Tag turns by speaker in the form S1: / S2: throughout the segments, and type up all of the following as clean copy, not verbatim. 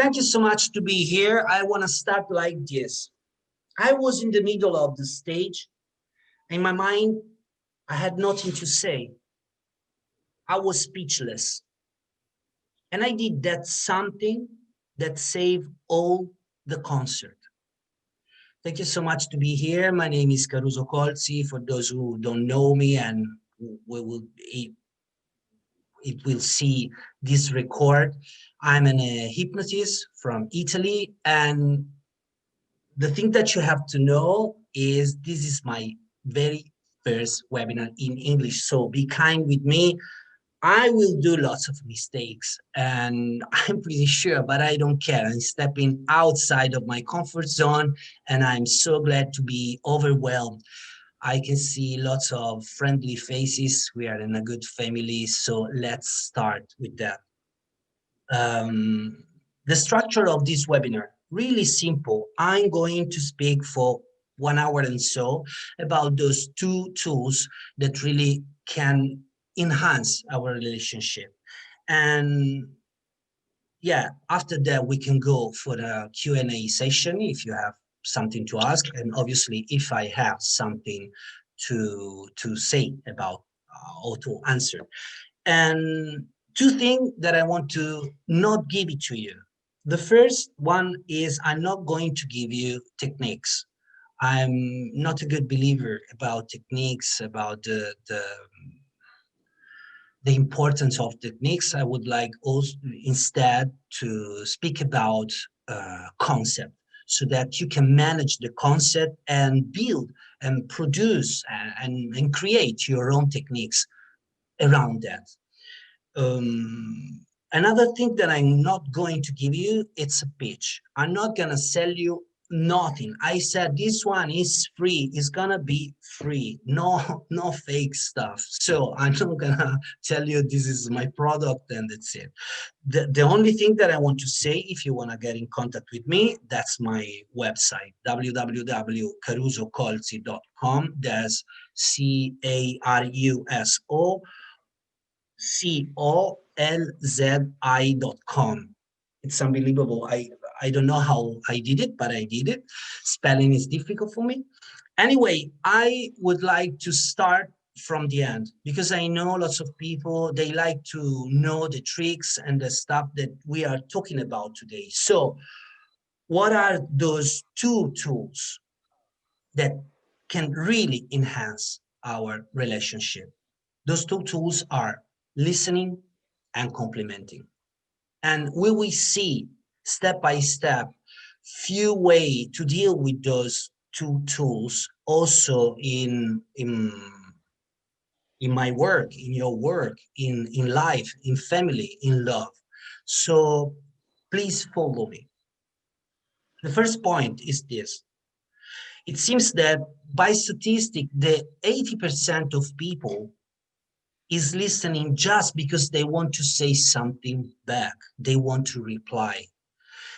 S1: Thank you so much to be here. I want to start like this. I was in the middle of the stage. In my mind, I had nothing to say. I was speechless. And I did that something that saved all the concert. Thank you so much to be here. My name is Caruso Colzi. For those who don't know me and it will see this record, I'm a hypnotist from Italy. And the thing that you have to know is this is my very first webinar in English. So be kind with me. I will do lots of mistakes and I'm pretty sure, but I don't care. I'm stepping outside of my comfort zone and I'm so glad to be overwhelmed. I can see lots of friendly faces. We are in a good family, so let's start with that. The structure of this webinar, really simple. I'm going to speak for 1 hour and so about those two tools that really can enhance our relationship. And yeah, after that, we can go for the Q&A session if you have something to ask. And obviously, if I have something to say about or to answer. And two things that I want to not give it to you. The first one is I'm not going to give you techniques. I'm not a good believer about techniques, about the importance of techniques. I would like also instead to speak about concept so that you can manage the concept and build and produce and create your own techniques around that. Another thing that I'm not going to give you, it's a pitch. I'm not gonna sell you nothing. I said this one is free. It's gonna be free. No fake stuff. So I'm not gonna tell you this is my product and that's it. The only thing that I want to say, if you wanna get in contact with me, that's my website, www.carusocolzi.com. That's CARUSOCOLZI.com. It's unbelievable. I don't know how I did it, but I did it. Spelling is difficult for me. Anyway, I would like to start from the end because I know lots of people, they like to know the tricks and the stuff that we are talking about today. So what are those two tools that can really enhance our relationship? Those two tools are listening and complimenting. And we will see step by step few ways to deal with those two tools also in my work, in your work, in life, in family, in love. So please follow me. The first point is this. It seems that by statistic, the 80% of people is listening just because they want to say something back. They want to reply.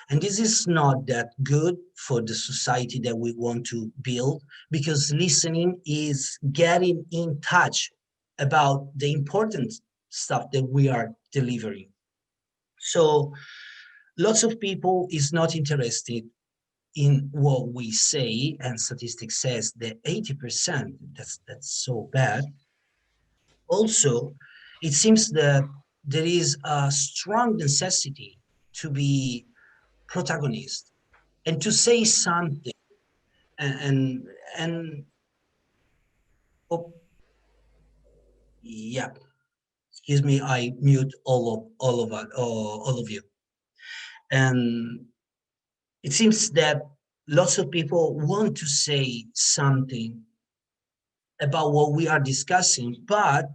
S1: And this is not that good for the society that we want to build, because listening is getting in touch about the important stuff that we are delivering. So lots of people is not interested in what we say, and statistics says that 80%, that's so bad. Also, it seems that there is a strong necessity to be protagonist and to say something and oh, yeah, excuse me, I mute all of you. And it seems that lots of people want to say something about what we are discussing, but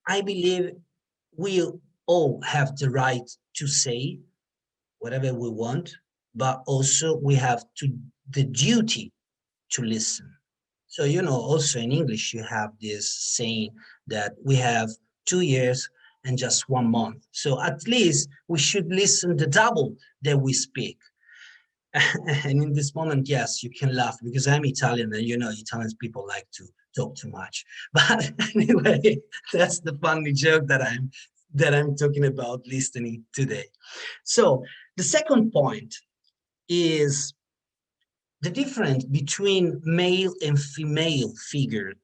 S1: I believe we all have the right to say whatever we want, but also we have the duty to listen. So, you know, also in English, you have this saying that we have 2 years and just 1 month. So at least we should listen the double that we speak. And in this moment, yes, you can laugh because I'm Italian and you know, Italian people like to talk too much. But anyway, that's the funny joke that I'm that I'm talking about listening today. So the second point is the difference between male and female figure.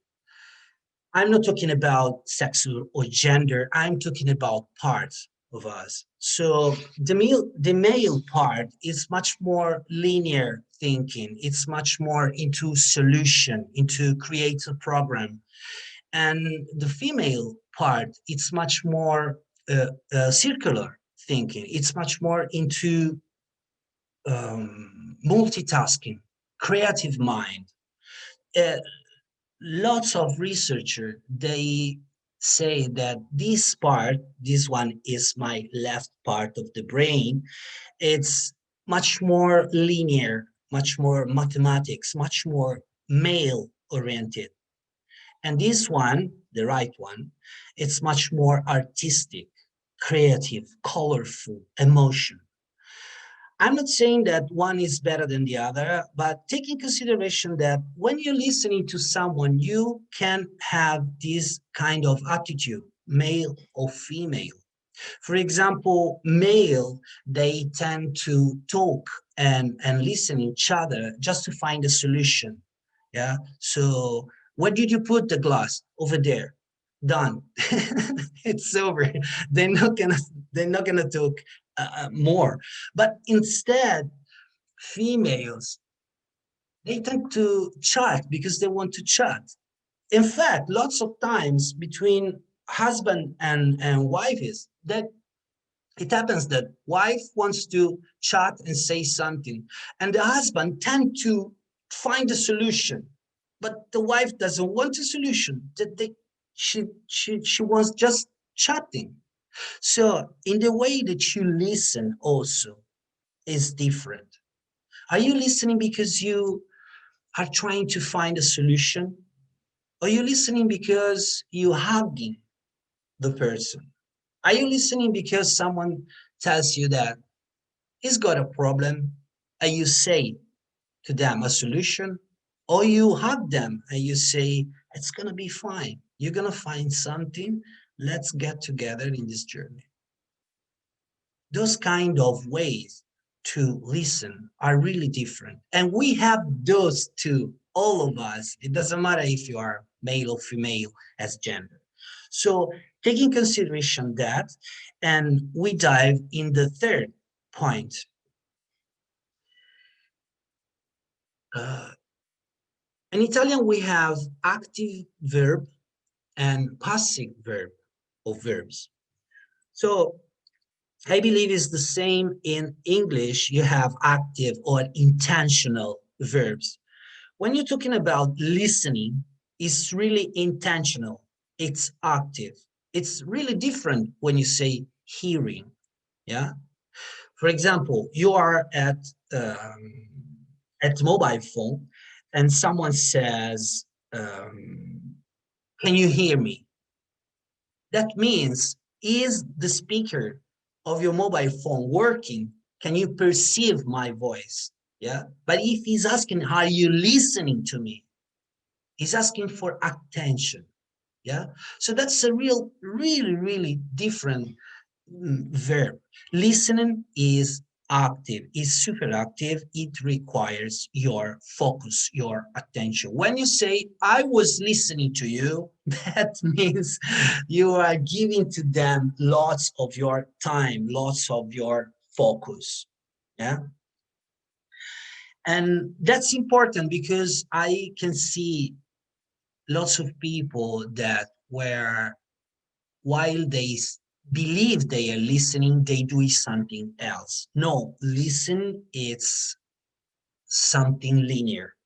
S1: I'm not talking about sex or gender. I'm talking about parts of us. So the male part is much more linear thinking. It's much more into solution, into create a program. And the female part, it's much more circular thinking. It's much more into multitasking, creative mind. Uh, Lots of researchers, they say that this part, this one is my left part of the brain, it's much more linear, much more mathematics, much more male oriented. And this one, the right one, it's much more artistic, creative, colorful, emotion. I'm not saying that one is better than the other, but take in consideration that when you're listening to someone, you can have this kind of attitude, male or female. For example, male, they tend to talk and listen each other just to find a solution. Yeah. So where did you put the glass? Over there. Done. It's over. They're not gonna they're not gonna talk more. But instead, females, they tend to chat because they want to chat. In fact, lots of times between husband and wife is that it happens that wife wants to chat and say something, and the husband tend to find a solution, but the wife doesn't want a solution. That she wants just chatting. So in the way that you listen also is different. Are you listening because you are trying to find a solution? Are you listening because you're hugging the person? Are you listening because someone tells you that he's got a problem and you say to them a solution? Or you hug them and you say, it's going to be fine. You're going to find something. Let's get together in this journey. Those kind of ways to listen are really different. And we have those two, all of us. It doesn't matter if you are male or female as gender. So taking consideration that, and we dive in the third point. In Italian, we have active verb and passive verb or verbs. So I believe it's the same in English. You have active or intentional verbs. When you're talking about listening, it's really intentional. It's active. It's really different when you say hearing. Yeah. For example, you are at mobile phone, and someone says, "Can you hear me?" That means, is the speaker of your mobile phone working? Can you perceive my voice? Yeah. But if he's asking, are you listening to me? He's asking for attention. Yeah. So that's a really different verb. Listening is active, is super active. It requires your focus, your attention. When you say, I was listening to you, that means you are giving to them lots of your time, lots of your focus. Yeah. And that's important because I can see lots of people that were, while they believe they are listening, they do something else. No, listen, it's something linear,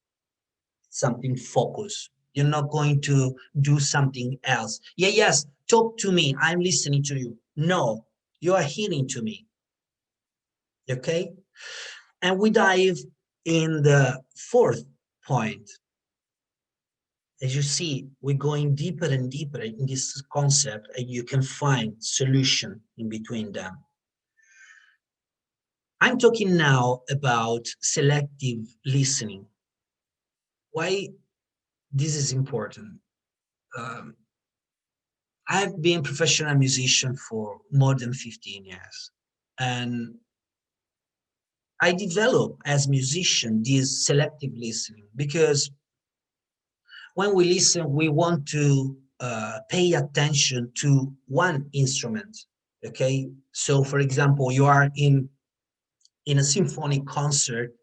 S1: something focused. You're not going to do something else. Yeah, yes, talk to me. I'm listening to you. No, you are hearing to me. Okay? And we dive in the fourth point. As you see, we're going deeper and deeper in this concept, and you can find solution in between them. I'm talking now about selective listening. Why this is important? Um, I've been a professional musician for more than 15 years. And I developed as musician this selective listening because when we listen, we want to pay attention to one instrument. Okay, so for example, you are in a symphonic concert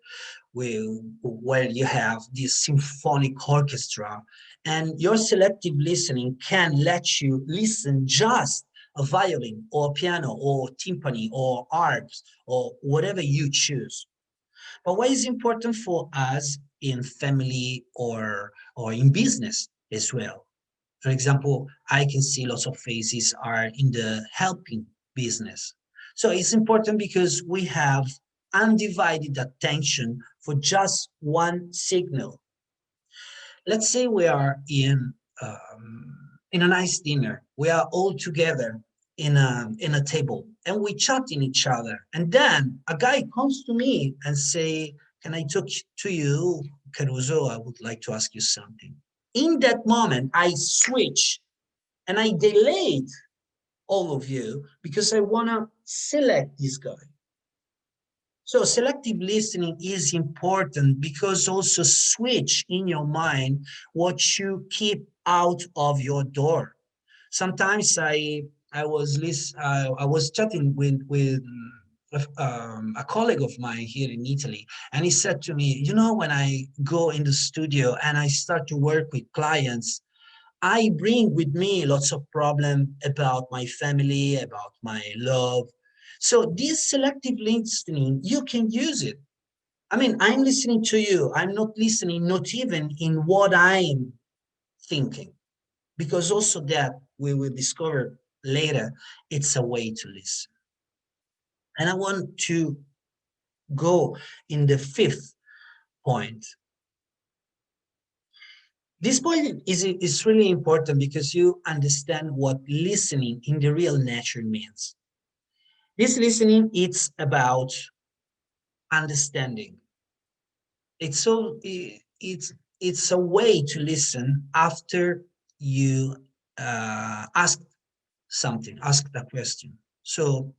S1: where you have this symphonic orchestra, and your selective listening can let you listen just a violin or piano or timpani or harps or whatever you choose. But what is important for us in family or in business as well? For example, I can see lots of faces are in the helping business. So it's important because we have undivided attention for just one signal. Let's say we are in a nice dinner. We are all together in a table and we chatting each other. And then a guy comes to me and say, "Can I talk to you, Caruso? I would like to ask you something." In that moment, I switch and I delayed all of you because I want to select this guy. So selective listening is important because also switch in your mind what you keep out of your door. Sometimes I was chatting with a colleague of mine here in Italy, and he said to me, "You know, when I go in the studio and I start to work with clients, I bring with me lots of problems about my family, about my love. So this selective listening, you can use it. I mean, I'm listening to you. I'm not listening, not even in what I'm thinking, because also that we will discover later, it's a way to listen." And I want to go in the fifth point. This point is really important because you understand what listening in the real nature means. This listening, it's about understanding. It's a way to listen after you ask something, ask a question. So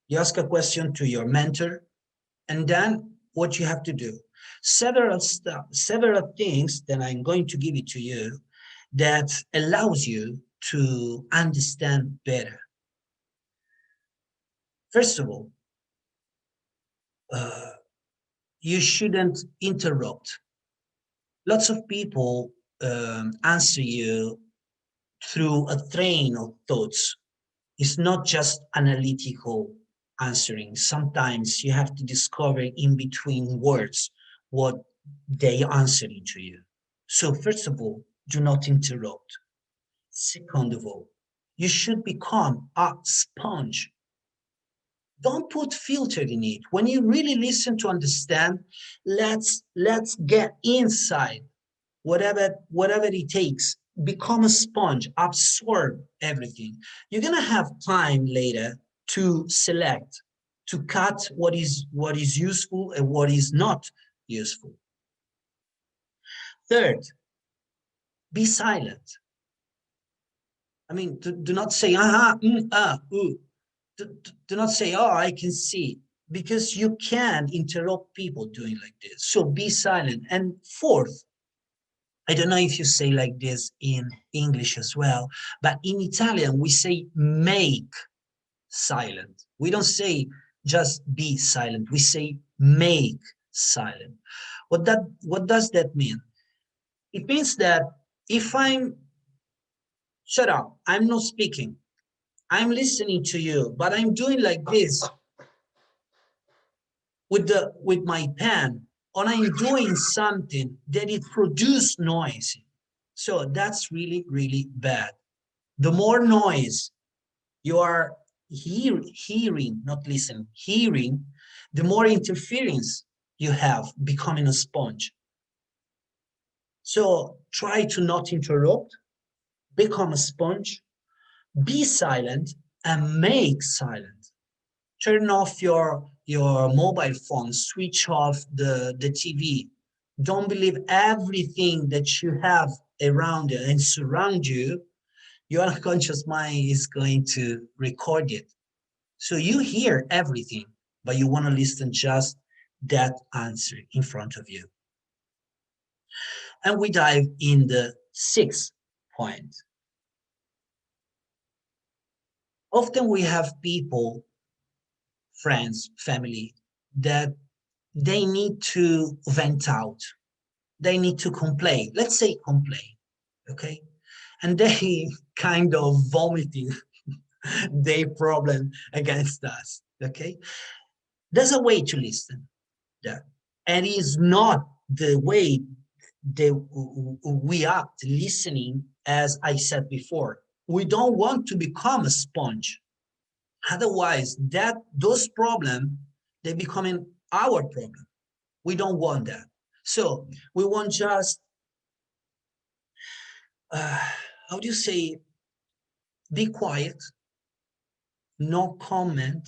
S1: you ask a question to your mentor, and then what you have to do, several things that I'm going to give it to you that allows you to understand better. First of all, uh, you shouldn't interrupt. Lots of people answer you through a train of thoughts. It's not just analytical answering. Sometimes you have to discover in between words what they answering to you. So first of all, do not interrupt. Second of all, you should become a sponge. Don't put filter in it. When you really listen to understand, let's get inside whatever it takes. Become a sponge, absorb everything. You're gonna have time later to select, to cut what is useful and what is not useful. Third, be silent. I mean, do not say aha, ooh. Do not say, "Oh, I can see," because you can interrupt people doing like this. So be silent. And fourth, I don't know if you say like this in English as well, but in Italian, we say make silent. We don't say just be silent. We say make silent. What does that mean? It means that if I'm shut up, I'm not speaking, I'm listening to you, but I'm doing like this with my pen, or I'm doing something that it produces noise. So that's really, really bad. The more noise you are hearing, not listening, hearing, the more interference you have becoming a sponge. So try to not interrupt, become a sponge, be silent, and make silent. Turn off your mobile phone, switch off the TV. Don't believe everything that you have around you and surround you, your unconscious mind is going to record it. So you hear everything, but you want to listen just that answer in front of you. And we dive in the 6th point. Often we have people, friends, family, that they need to vent out. They need to complain. Let's say complain, okay? And they kind of vomiting their problem against us, okay? There's a way to listen that, and it's not the way that we act listening, as I said before. We don't want to become a sponge. Otherwise, those problems, they becoming our problem. We don't want that. So we want just, how do you say, be quiet, no comment,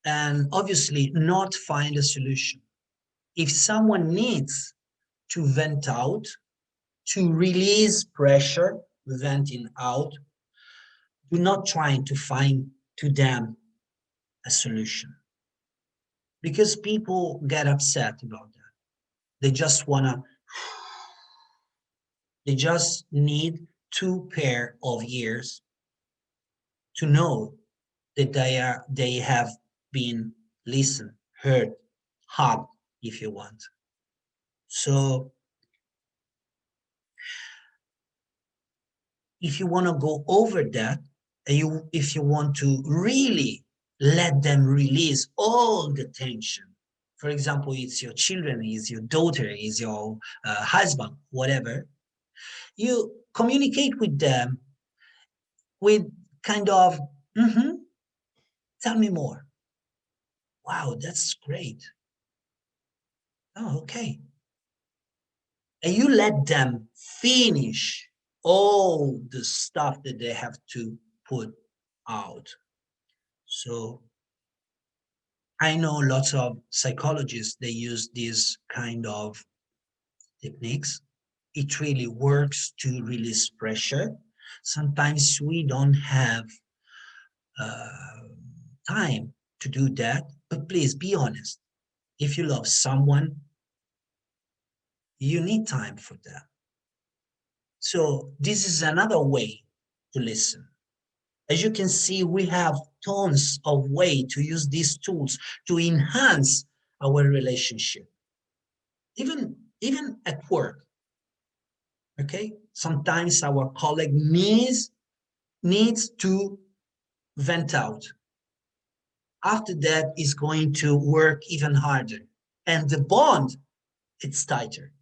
S1: and obviously not find a solution. If someone needs to vent out, to release pressure, venting out, do not try to find to them a solution. Because people get upset about that. They just they just need 2 pair of ears to know that they have been listened, heard, hugged, if you want. So if you want to go over that, if you want to really let them release all the tension, for example, it's your children, it's your daughter, it's your husband, whatever, you communicate with them with kind of, tell me more. Wow, that's great. Oh, okay. And you let them finish all the stuff that they have to put out. So I know lots of psychologists, they use these kind of techniques. It really works to release pressure. Sometimes we don't have time to do that, but please be honest. If you love someone, you need time for that. So this is another way to listen. As you can see, we have tons of ways to use these tools to enhance our relationship. Even at work, okay? Sometimes our colleague needs to vent out. After that, is going to work even harder. And the bond, it's tighter.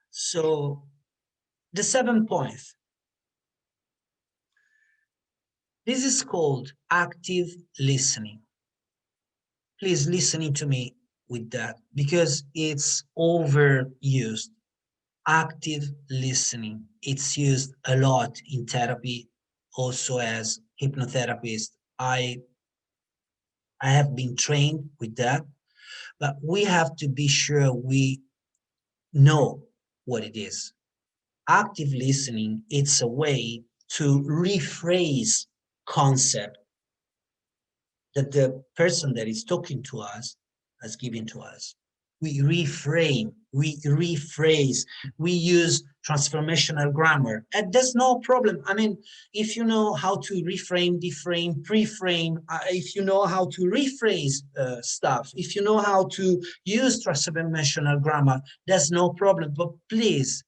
S1: So the 7th point, this is called active listening. Please listen to me with that because it's overused. Active listening, it's used a lot in therapy, also as hypnotherapist. I have been trained with that, but we have to be sure we know what it is. Active listening, it's a way to rephrase concept that the person that is talking to us has given to us. We reframe, we rephrase, we use transformational grammar. And there's no problem. I mean, if you know how to reframe, deframe, preframe, if you know how to rephrase stuff, if you know how to use transformational grammar, there's no problem. But please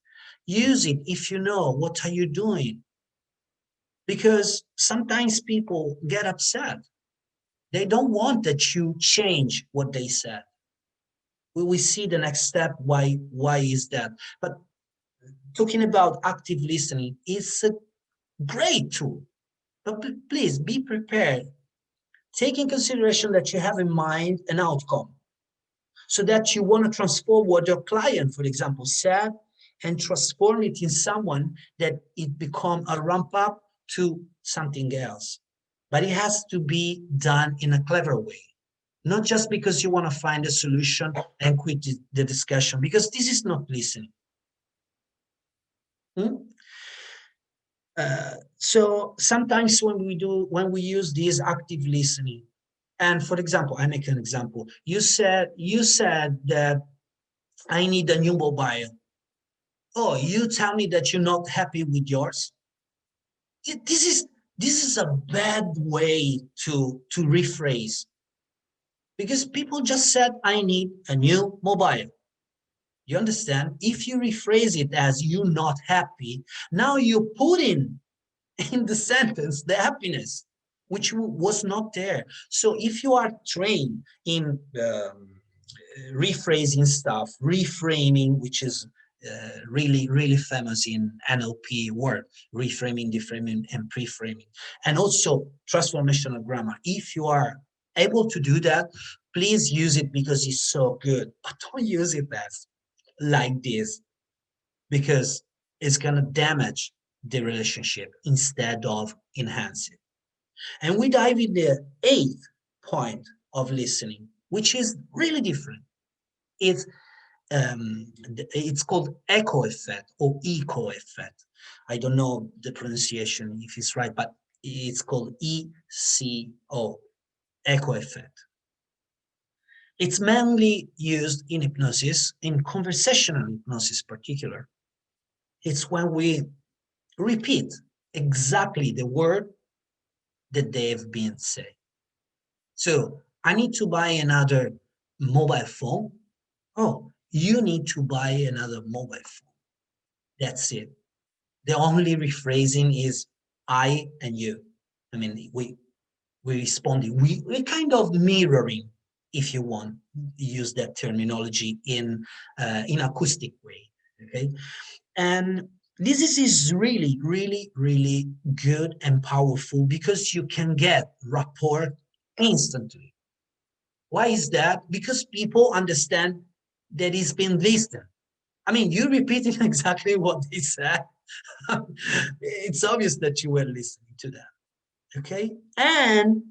S1: use it if you know what are you doing. Because sometimes people get upset. They don't want that you change what they said. We see the next step. Why is that? But talking about active listening is a great tool. But please be prepared. Take in consideration that you have in mind an outcome so that you want to transform what your client, for example, said and transform it in someone that it become a ramp up to something else. But it has to be done in a clever way. Not just because you want to find a solution and quit the discussion, because this is not listening. Hmm? So sometimes when we use this active listening, and for example, I make an example. You said that I need a new mobile. Oh, you tell me that you're not happy with yours. This is a bad way to rephrase, because people just said I need a new mobile. You understand? If you rephrase it as you're not happy, now you put in the sentence the happiness, which was not there. So if you are trained in rephrasing stuff, reframing, which is really famous in NLP work, reframing, deframing, and preframing, and also transformational grammar. If you are able to do that, please use it because it's so good. But don't use it as like this, because it's going to damage the relationship instead of enhance it. And we dive in the eighth point of listening, which is really different. It's it's called echo effect or echo effect. I don't know the pronunciation if it's right, but it's called ECO, echo effect. It's mainly used in hypnosis, in conversational hypnosis particular. It's when we repeat exactly the word that they've been saying. So I need to buy another mobile phone. Oh, you need to buy another mobile phone. That's it. The only rephrasing is I and you. I mean, we responding. We kind of mirroring, if you want, use that terminology in acoustic way. Okay, and this is really good and powerful because you can get rapport instantly. Why is that? Because people understand that it's been listened. I mean, you repeating exactly what they said. It's obvious that you were listening to them. Okay. And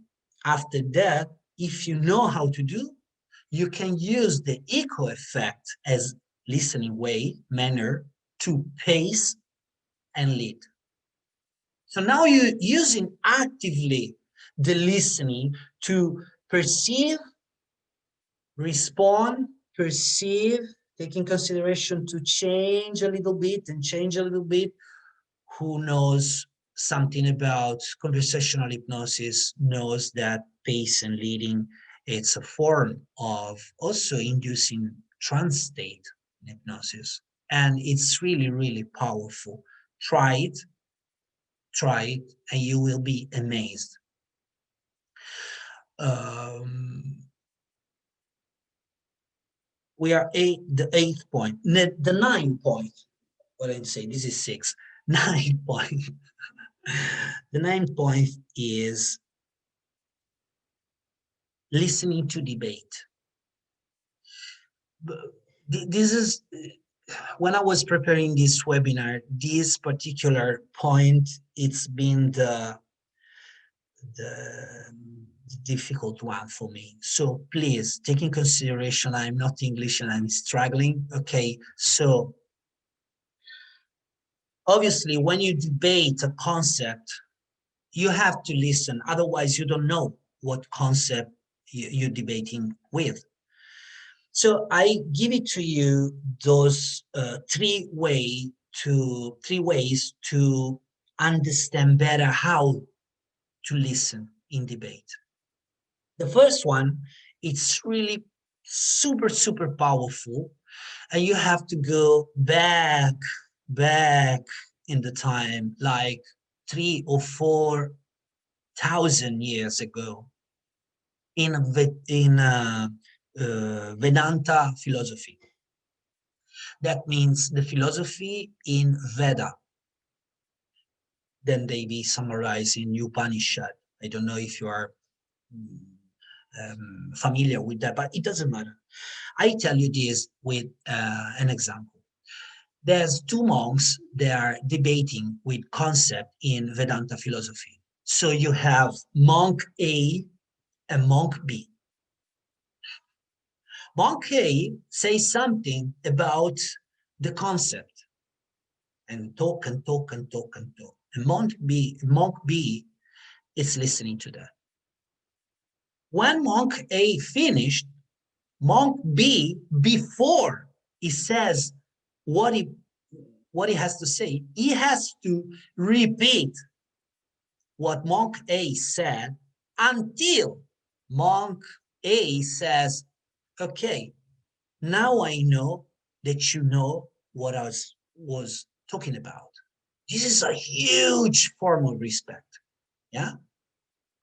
S1: after that, if you know how to do, you can use the echo effect as listening way, manner to pace and lead. So now you're using actively the listening to perceive, respond, perceive, taking consideration to change a little bit and change a little bit. Who knows something about conversational hypnosis knows that pace and leading, it's a form of also inducing trance state in hypnosis. And it's really powerful. Try it, and you will be amazed. Um, we are the eighth point, the ninth point. What did I say? This is six. Ninth point. The ninth point is listening to debate. This is when I was preparing this webinar, this particular point, it's been the difficult one for me. So please take in consideration, I'm not English and I'm struggling. Okay, so obviously when you debate a concept, you have to listen, otherwise you don't know what concept you're debating with. So I give it to you those three ways to understand better how to listen in debate. The first one, it's really super powerful, and you have to go back in the time, like 3 or 4,000 years ago, in Vedanta philosophy. That means the philosophy in Veda. Then they be summarized in Upanishad. I don't know if you are familiar with that, but it doesn't matter. I tell you this with an example. There's two monks that are debating with concept in Vedanta philosophy. So you have monk A and monk B. Monk A says something about the concept, and talk and talk and talk and talk. And monk B is listening to that. When monk A finished, monk B, before he says what he has to say, he has to repeat what monk A said until monk A says, okay, now I know that you know what I was talking about. This is a huge form of respect. Yeah.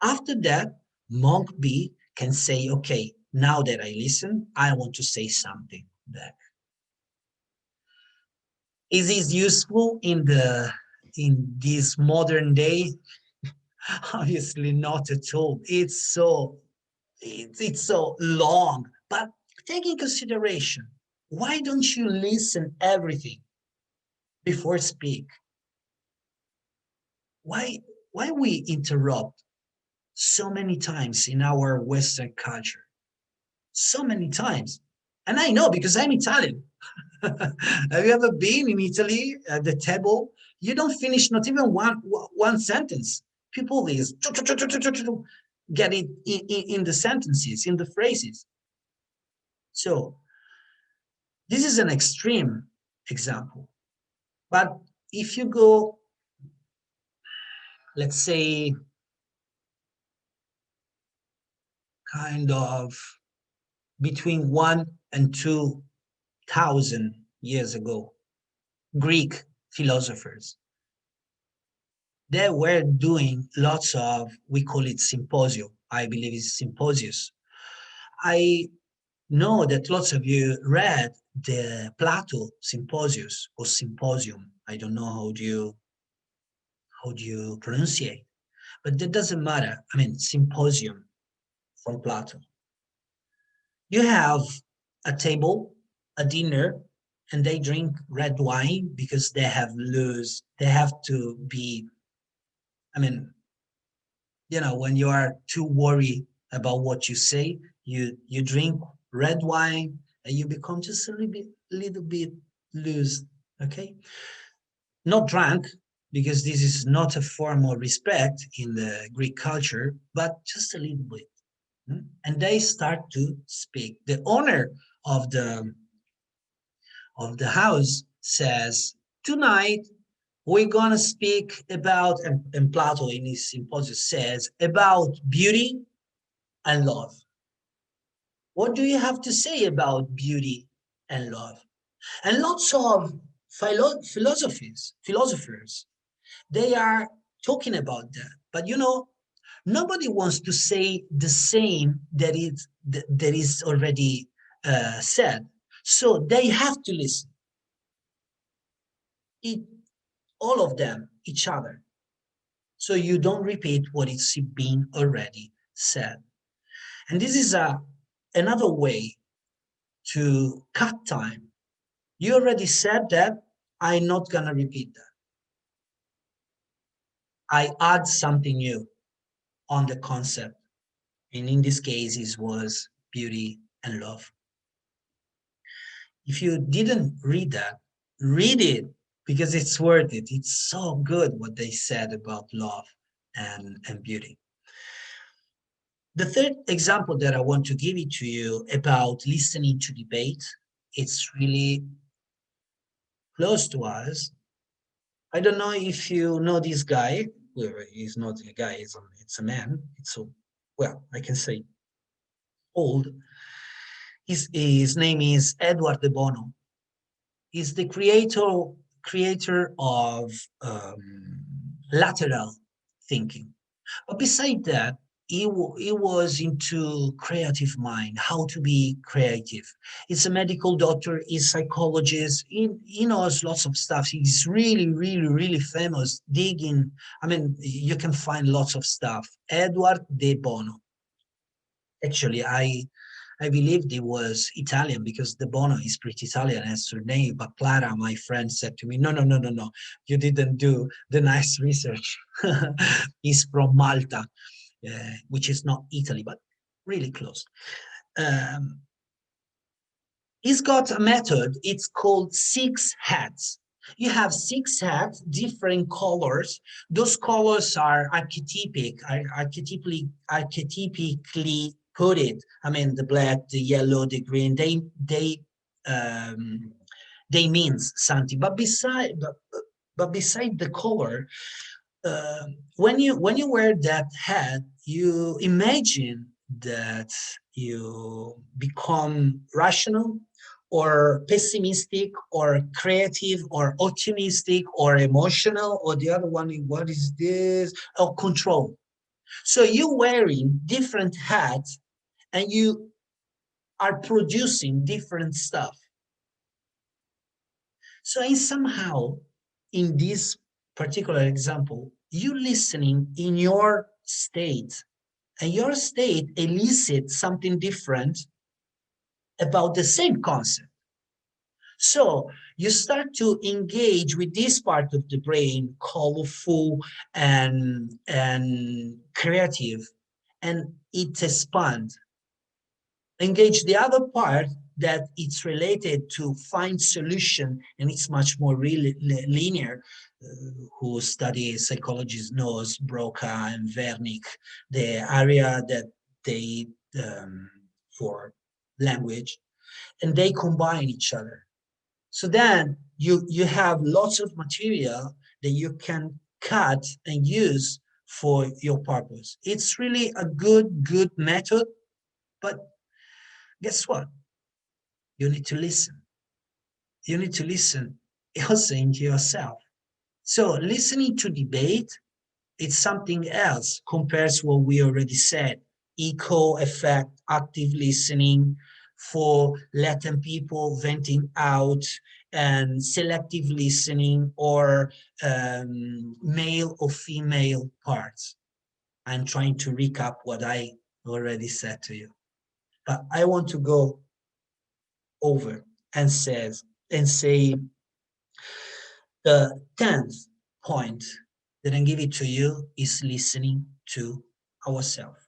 S1: After that, monk B can say, okay, now that I listen, I want to say something back. Is this useful in this modern day? Obviously not at all. It's so long, but take in consideration, why don't you listen everything before speak? Why we interrupt so many times in our Western culture? So many times. And I know because I'm Italian. Have you ever been in Italy at the table? You don't finish not even one sentence. People is get it in the sentences, in the phrases. So this is an extreme example. But if you go, let's say, kind of between 1 and 2,000 years ago, Greek philosophers, they were doing lots of, we call it symposium. I believe it's symposius. I know that lots of you read the Plato Symposius or Symposium. I don't know how do you pronounce it, but that doesn't matter. I mean, Symposium from Plato. You have a table, a dinner, and they drink red wine because they have to be, I mean, you know, when you are too worried about what you say, you drink red wine and you become just a little bit loose, okay? Not drunk, because this is not a form of respect in the Greek culture, but just a little bit. And they start to speak. The owner of the house says, tonight we're going to speak about, and Plato in his symposium says, about beauty and love. What do you have to say about beauty and love? And lots of philosophers, they are talking about that. But you know, nobody wants to say the same that is already said. So they have to listen. All of them, each other. So you don't repeat what is being already said. And this is another way to cut time. You already said that, I'm not going to repeat that. I add something new on the concept. And in this case, it was beauty and love. If you didn't read that, read it, because it's worth it. It's so good what they said about love and beauty. The third example that I want to give it to you about listening to debate, it's really close to us. I don't know if you know this guy. Well, he's not a guy, it's a man. Well, I can say old. His name is Edward de Bono. He's the creator of lateral thinking. But beside that, he was into creative mind, how to be creative. He's a medical doctor, he's a psychologist, he knows lots of stuff. He's really, really, really famous, digging. I mean, you can find lots of stuff. Edward de Bono. Actually, I believed he was Italian because De Bono is pretty Italian as surname, but Clara, my friend, said to me, no, you didn't do the nice research. He's from Malta, which is not Italy, but really close. He's got a method, it's called 6 hats. You have 6 hats, different colors. Those colors are archetypically coded. I mean, the black, the yellow, the green. Um, they means something. But beside the color, when you wear that hat, you imagine that you become rational or pessimistic or creative or optimistic or emotional, or the other one, what is this? Or control. So you're wearing different hats and you are producing different stuff. So in somehow, in this particular example, you listening in your state, and your state elicits something different about the same concept. So you start to engage with this part of the brain, colorful and creative, and it expands. Engage the other part that it's related to find solution, and it's much more really linear. Who studies psychologists knows Broca and Wernicke, the area that they for language, and they combine each other. So then you have lots of material that you can cut and use for your purpose. It's really a good method, but guess what? You need to listen. You need to listen also into yourself. So listening to debate, it's something else compared to what we already said. Echo effect, active listening for letting people venting out, and selective listening, or male or female parts. I'm trying to recap what I already said to you. But I want to go over and say the 10th point that I give it to you is listening to ourselves.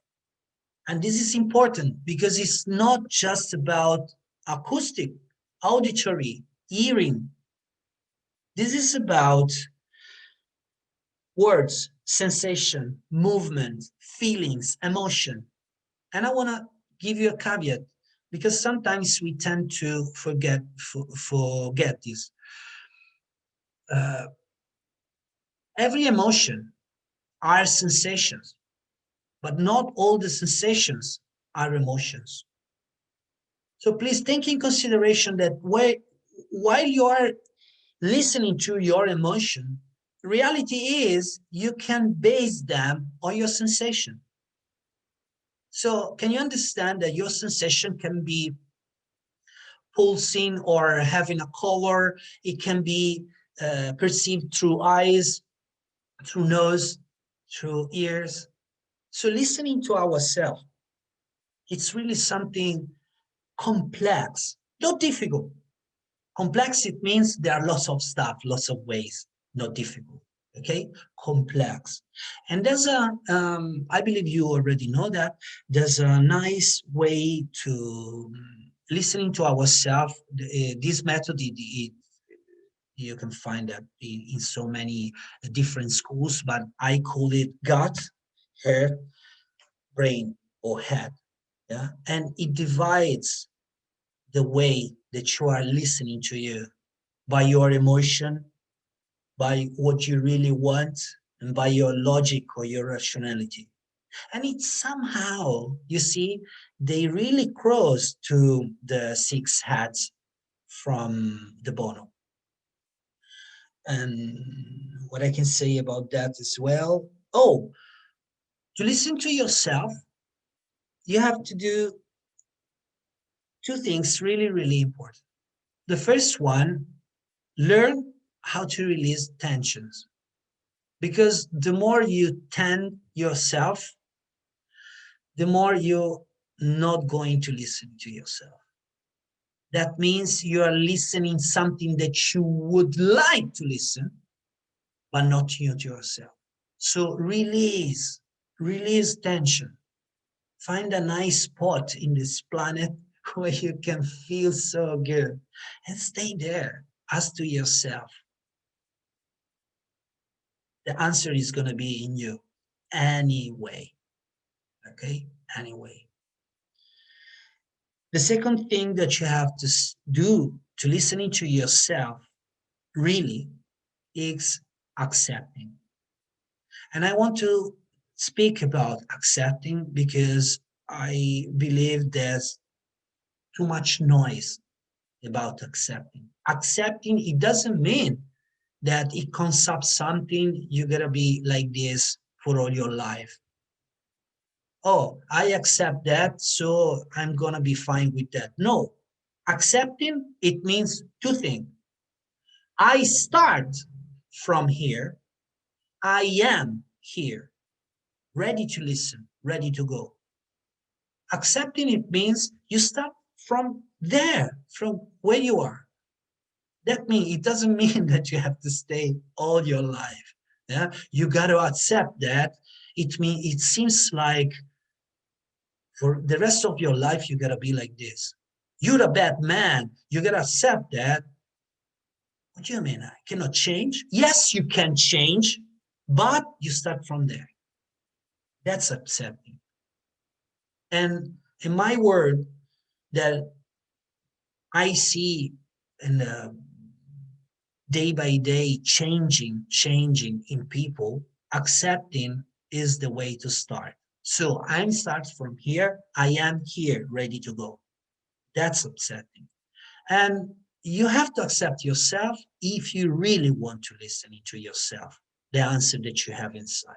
S1: And this is important because it's not just about acoustic, auditory, hearing. This is about words, sensation, movement, feelings, emotion. And I want to give you a caveat because sometimes we tend to forget this. Uh, every emotion are sensations, but not all the sensations are emotions. So please take in consideration that while you are listening to your emotion, reality is you can base them on your sensation. So can you understand that your sensation can be pulsing or having a color? It can be perceived through eyes, through nose, through ears. So listening to ourselves, it's really something complex, not difficult. Complex, it means there are lots of stuff, lots of ways, not difficult, okay? Complex. And there's I believe you already know that, there's a nice way to listening to ourselves. This method, you can find that in so many different schools, but I call it gut, heart, brain, or head, yeah? And it divides the way that you are listening to you by your emotion, by what you really want, and by your logic or your rationality. And it's somehow, you see, they really cross to the 6 hats from the Bono. And what I can say about that as well, to listen to yourself, you have to do 2 things really important. The first one, learn how to release tensions. Because the more you tend yourself, the more you're not going to listen to yourself. That means you are listening something that you would like to listen, but not you to yourself. So release tension. Find a nice spot in this planet where you can feel so good and stay there. Ask to yourself, the answer is going to be in you anyway. Okay, anyway. The second thing that you have to do to listening to yourself really is accepting. And I want to speak about accepting because I believe there's too much noise about accepting. Accepting, it doesn't mean that it comes up something you're gonna be like this for all your life. Oh, I accept that, so I'm gonna be fine with that. No, accepting, it means two things. I start from here, I am here, ready to listen, ready to go. Accepting it means you start from there, from where you are. That means it doesn't mean that you have to stay all your life. Yeah, you got to accept that. It seems like for the rest of your life you got to be like this. You're a bad man. You got to accept that. What do you mean? I cannot change? Yes, you can change, but you start from there. That's accepting. And in my word, that I see in day by day changing in people, accepting is the way to start. So I'm start from here. I am here, ready to go. That's accepting. And you have to accept yourself if you really want to listen to yourself, the answer that you have inside.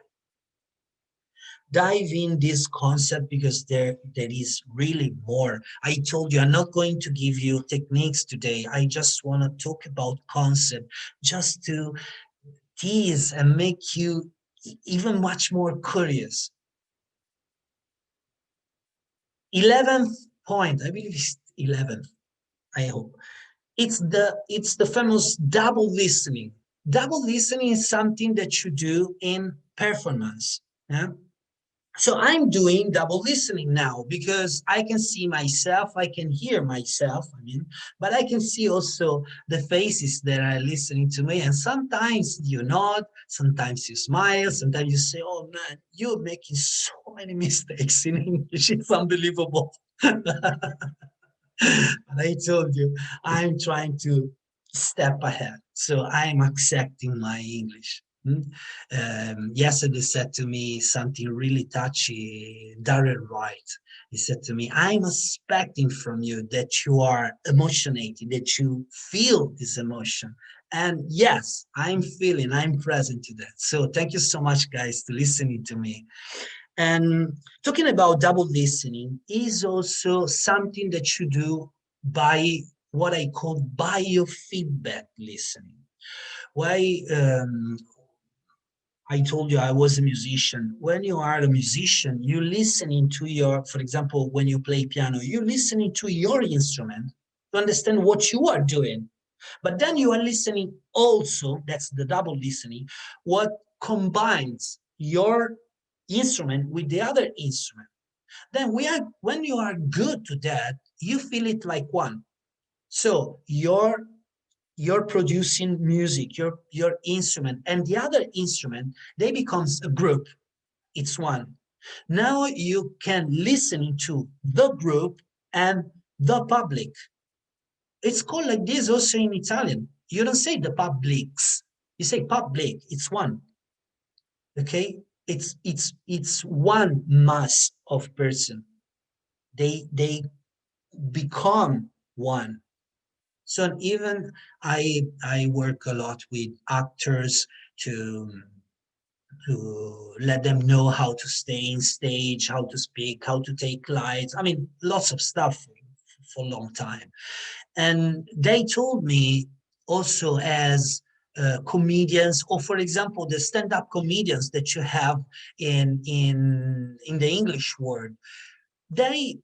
S1: Dive in this concept because there is really more. I told you I'm not going to give you techniques today. I just want to talk about concept just to tease and make you even much more curious. 11th point, I believe it's 11th, I hope. It's the famous double listening. Double listening is something that you do in performance. Yeah? So I'm doing double listening now because I can see myself, I can hear myself, but I can see also the faces that are listening to me. And sometimes you nod, sometimes you smile, sometimes you say, oh man, you're making so many mistakes in English, it's unbelievable. But I told you, I'm trying to step ahead. So I'm accepting my English. Yesterday said to me something really touchy, Darren Wright. He said to me, I'm expecting from you that you are emotionated, that you feel this emotion. And yes, I'm feeling, I'm present to that. So thank you so much, guys, to listening to me. And talking about double listening is also something that you do by what I call biofeedback listening. Why I told you I was a musician. When you are a musician, you listening to your, for example, when you play piano, you're listening to your instrument to understand what you are doing. But then you are listening also, that's the double listening, what combines your instrument with the other instrument. Then when you are good to that, you feel it like one. So you're producing music, your instrument, and the other instrument, they becomes a group. It's one. Now you can listen to the group and the public. It's called like this also in Italian. You don't say the publics. You say public. It's one. Okay? It's one mass of person. They become one. So even I work a lot with actors to let them know how to stay in stage, how to speak, how to take lights. I mean, lots of stuff for a long time. And they told me also as comedians, or for example, the stand-up comedians that you have in the English world, they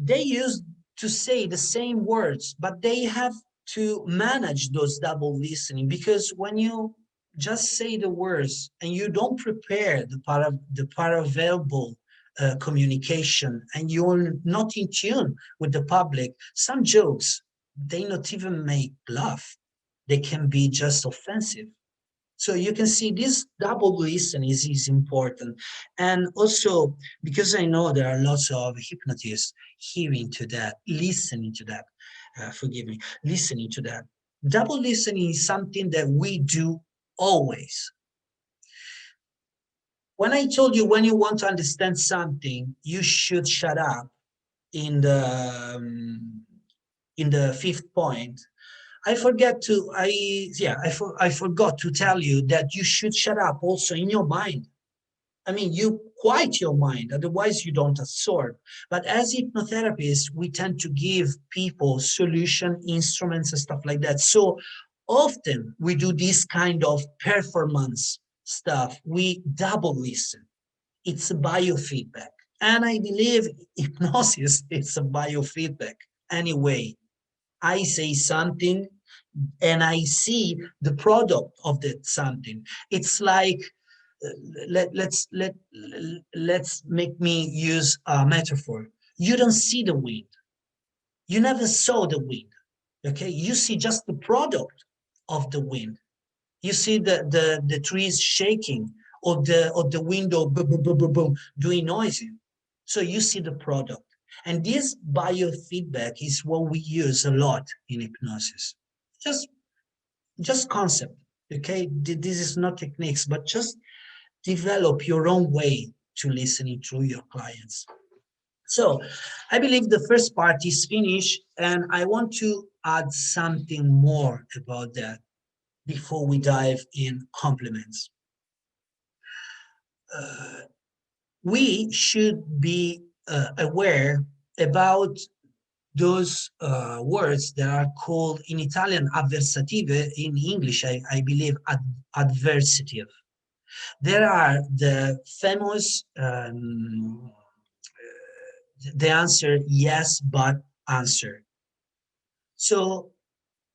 S1: use to say the same words, but they have to manage those double listening, because when you just say the words and you don't prepare the paraverbal communication, and you're not in tune with the public, some jokes, they not even make laugh. They can be just offensive. So you can see this double listening is important. And also, because I know there are lots of hypnotists hearing to that, listening to that, forgive me, listening to that. Double listening is something that we do always. When I told you when you want to understand something, you should shut up in the fifth point, I forgot to tell you that you should shut up also in your mind. I mean, you quiet your mind, otherwise you don't absorb. But as hypnotherapists, we tend to give people solution instruments and stuff like that. So often we do this kind of performance stuff. We double listen. It's a biofeedback. And I believe hypnosis is a biofeedback. Anyway, I say something and I see the product of that something. It's like let's make me use a metaphor. You don't see the wind. You never saw the wind. Okay, you see just the product of the wind. You see the trees shaking or the window boom, boom, boom, boom, boom, doing noisy. So you see the product. And this biofeedback is what we use a lot in hypnosis. Just just concept. Okay, this is not techniques, but just develop your own way to listening to your clients. So I believe the first part is finished, and I want to add something more about that before we dive in compliments. We should be aware about those words that are called in Italian avversative, in English, I believe adversative. There are the famous, the answer yes, but answer. So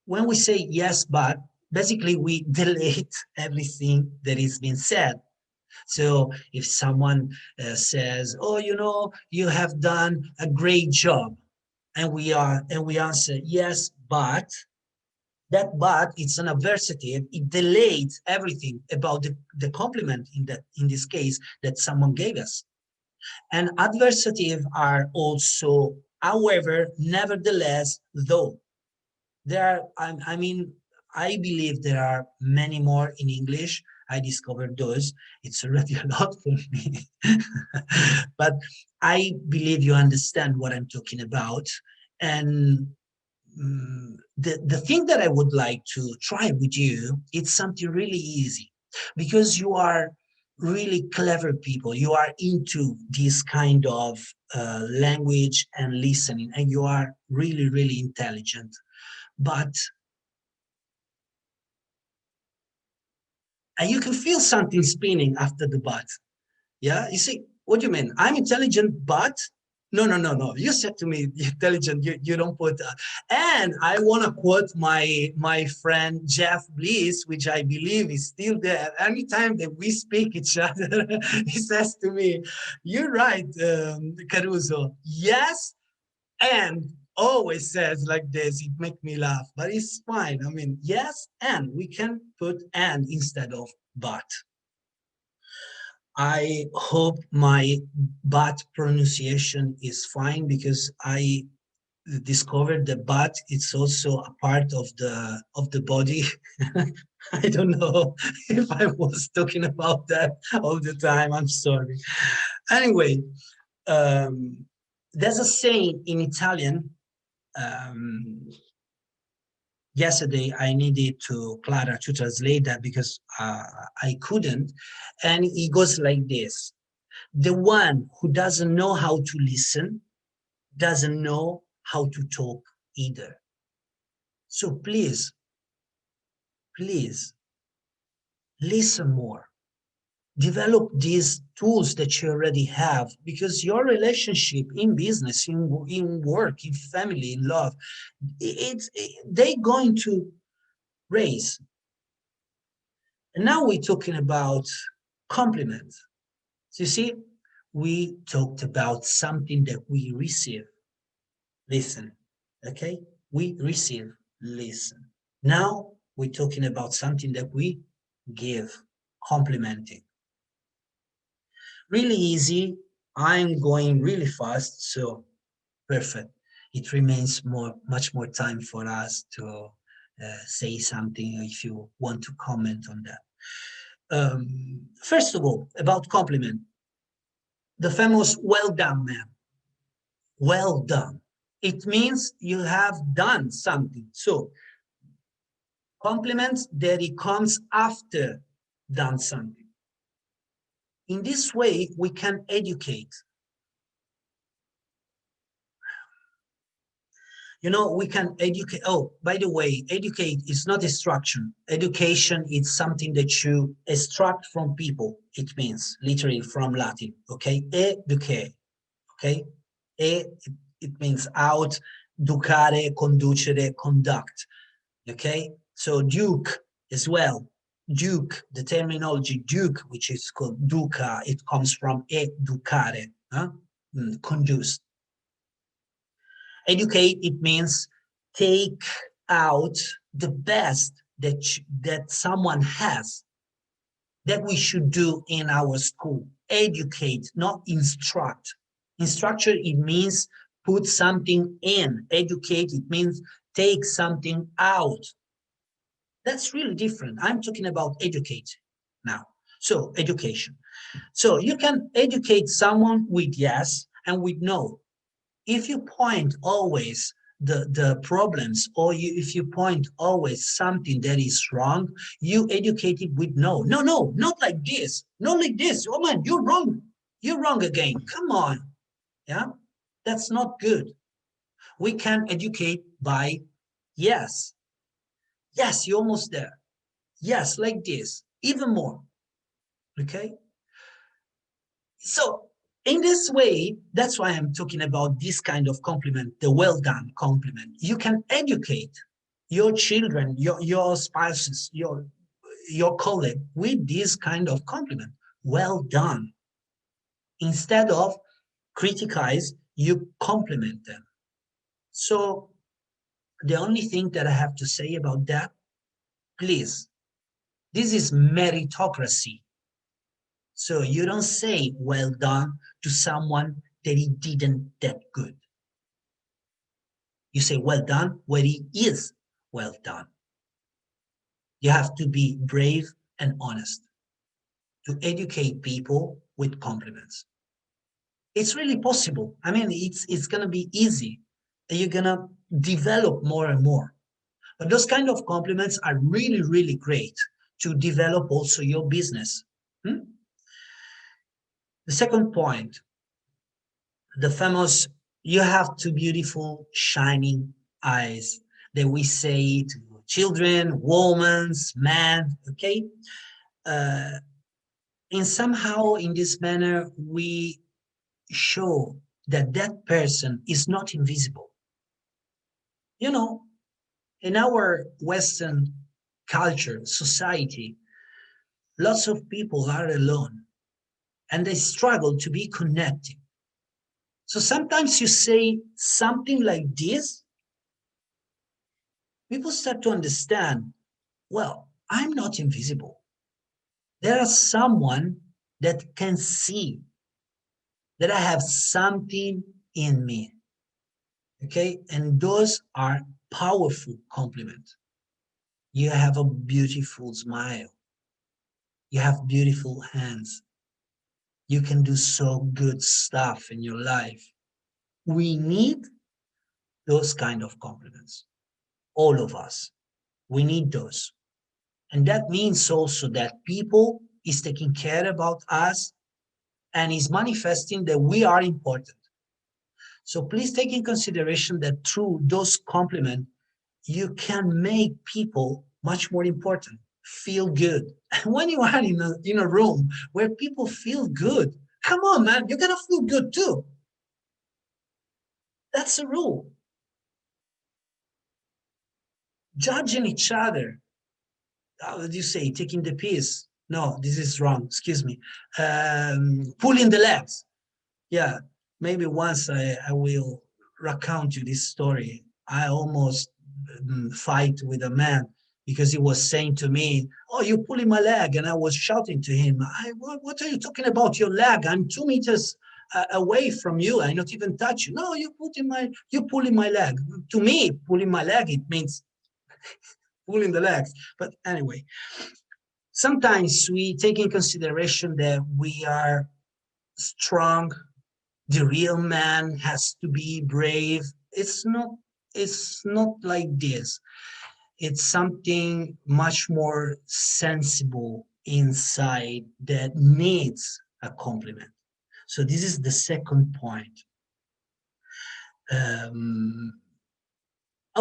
S1: when we say yes, but, basically we delete everything that is being said. So if someone says, oh, you have done a great job, and we answer yes, but, that but it's an adversative. It delays everything about the compliment in this case that someone gave us. And adversative are also, however, nevertheless, though. There are, I mean, I believe there are many more in English. I discovered those. It's already a lot for me. But I believe you understand what I'm talking about. And the thing that I would like to try with you, it's something really easy, because you are really clever people. You are into this kind of language and listening, and you are really, really intelligent. But and you can feel something spinning after the but. Yeah, you see, what do you mean? I'm intelligent, but no, no, no, no. You said to me, intelligent, you don't put that. And I want to quote my friend Jeff Bliss, which I believe is still there. Anytime that we speak each other, he says to me, you're right, Caruso. Yes, and always says like this. It makes me laugh, but it's fine. I mean, yes, and we can put and instead of but. I hope my but pronunciation is fine, because I discovered that but it's also a part of the body. I don't know if I was talking about that all the time. I'm sorry. Anyway, there's a saying in Italian. Yesterday I needed to Clara to translate that, because I couldn't, and it goes like this: the one who doesn't know how to listen doesn't know how to talk either. So please, please listen more. Develop these tools that you already have, because your relationship in business, in work, in family, in love, they're going to raise. And now we're talking about compliments. So you see, we talked about something that we receive. Listen, okay? We receive, listen. Now we're talking about something that we give, complimenting. Really easy. I'm going really fast, so perfect. It remains much more time for us to say something if you want to comment on that. First of all, about compliment, the famous "well done, man." Well done. It means you have done something. So compliments that it comes after done something. In this way, we can educate. You know, we can educate. Oh, by the way, educate is not instruction. Education is something that you extract from people. It means literally from Latin. Okay, educare. Okay, it means out, ducare, conducere, conduct. Okay, so duke as well. Duke, the terminology duke, which is called duca, it comes from educare, huh? Conduce. Educate, it means take out the best that someone has, that we should do in our school. Educate, not instruct. Instruction, it means put something in. Educate, it means take something out. That's really different. I'm talking about educate now. So education. So you can educate someone with yes and with no. If you point always the problems, or if you point always something that is wrong, you educate it with no. No, no, not like this. Not like this. Oh man, you're wrong. You're wrong again. Come on. Yeah, that's not good. We can educate by yes. Yes, you're almost there. Yes, like this, even more. Okay. So in this way, that's why I'm talking about this kind of compliment, the well done compliment. You can educate your children, your spouses, your colleague with this kind of compliment. Well done. Instead of criticize, you compliment them. So the only thing that I have to say about that, please, this is meritocracy. So you don't say well done to someone that he didn't that good. You say well done where he is well done. You have to be brave and honest to educate people with compliments. It's really possible. I mean, it's going to be easy. You're going to develop more and more. But those kind of compliments are really, really great to develop also your business. The second point, the famous, you have two beautiful, shining eyes that we say to children, women, men, okay? And somehow in this manner, we show that that person is not invisible. You know, in our Western culture, society, lots of people are alone and they struggle to be connected. So sometimes you say something like this, people start to understand, well, I'm not invisible. There is someone that can see that I have something in me. Okay, and those are powerful compliments. You have a beautiful smile. You have beautiful hands. You can do so good stuff in your life. We need those kind of compliments. All of us. We need those. And that means also that people is taking care about us and is manifesting that we are important. So please take in consideration that through those compliments, you can make people much more important, feel good. And when you are in a room where people feel good, come on, man, you're going to feel good too. That's a rule. Judging each other, how do you say, taking the piss? No, this is wrong, excuse me. Pulling the legs. Yeah, maybe once I will recount you this story. I almost fight with a man because he was saying to me, "Oh, you're pulling my leg," and I was shouting to him, what are you talking about your leg? I'm 2 meters away from you. I not even touch you. No, you're pulling my leg. To me, pulling my leg, it means pulling the legs. But anyway, sometimes we take in consideration that we are strong. The real man has to be brave. It's not like this. It's something much more sensible inside that needs a compliment. So this is the second point.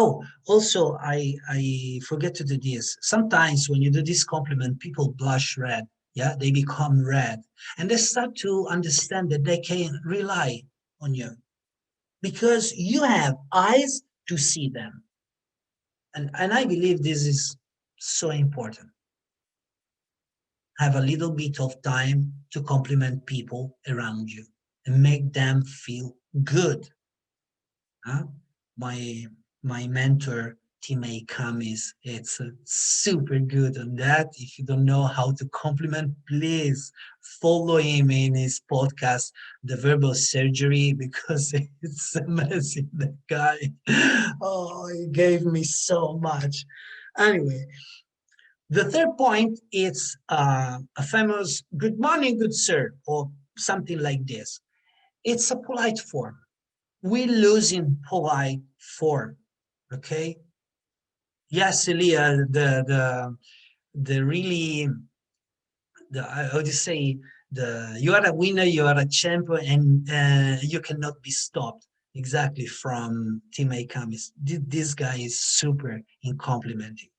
S1: Oh, also, I forget to do this. Sometimes when you do this compliment, people blush red. Yeah, they become red. And they start to understand that they can rely on you because you have eyes to see them. And I believe this is so important. Have a little bit of time to compliment people around you and make them feel good. Huh? My mentor, Timei Kamis, it's super good on that. If you don't know how to compliment, please follow him in his podcast, The Verbal Surgery, because it's amazing, that guy. Oh, he gave me so much. Anyway, the third point is a famous "good morning, good sir," or something like this. It's a polite form. We lose in polite form, okay? Yes, Elia, the really, how do you say, you are a winner, you are a champion, and you cannot be stopped. Exactly, from Team Kamis. This guy is super in complimenting.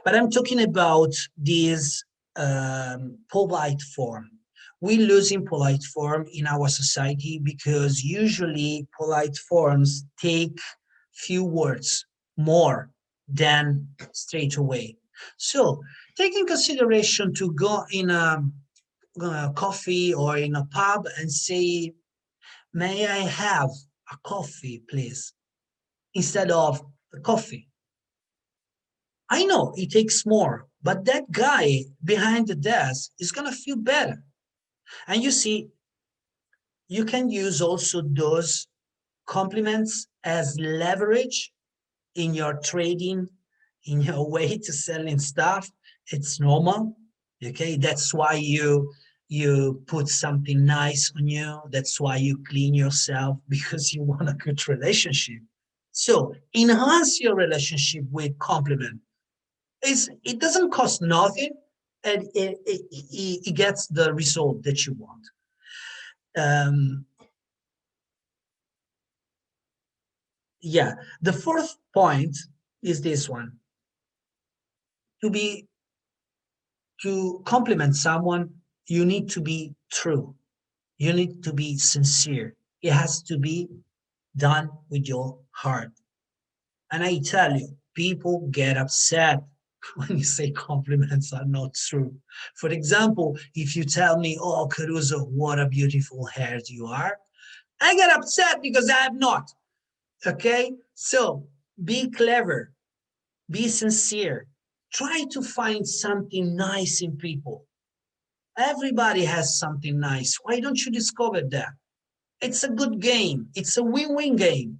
S1: But I'm talking about this polite form. We lose in polite form in our society because usually polite forms take few words more than straight away. So take in consideration to go in a coffee or in a pub and say, "May I have a coffee, please?" instead of a coffee. I know it takes more, but that guy behind the desk is going to feel better. And you see, you can use also those compliments as leverage in your trading, in your way to selling stuff. It's normal. Okay, that's why you put something nice on you. That's why you clean yourself, because you want a good relationship. So enhance your relationship with compliment. It doesn't cost nothing, and it gets the result that you want. Yeah, the fourth point is this one. To compliment someone, you need to be true. You need to be sincere. It has to be done with your heart. And I tell you, people get upset when you say compliments are not true. For example, if you tell me, "Oh, Caruso, what a beautiful hair you are," I get upset because I have not. Okay? So be clever, be sincere. Try to find something nice in people. Everybody has something nice. Why don't you discover that? It's a good game. It's a win-win game.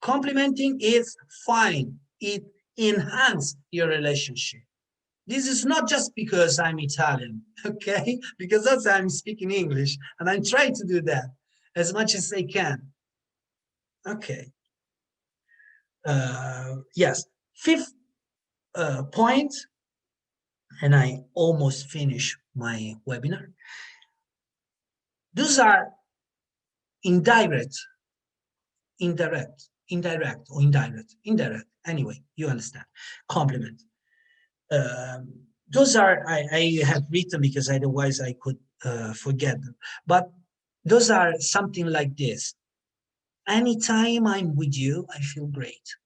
S1: Complimenting is fine. It enhances your relationship. This is not just because I'm Italian, okay? Because that's I'm speaking English, and I'm trying to do that as much as I can. Okay. Yes. Fifth point, and I almost finish my webinar. Those are indirect, Anyway, you understand. Compliment. Those are, I have written because otherwise I could forget them. But those are something like this. Anytime I'm with you, I feel great.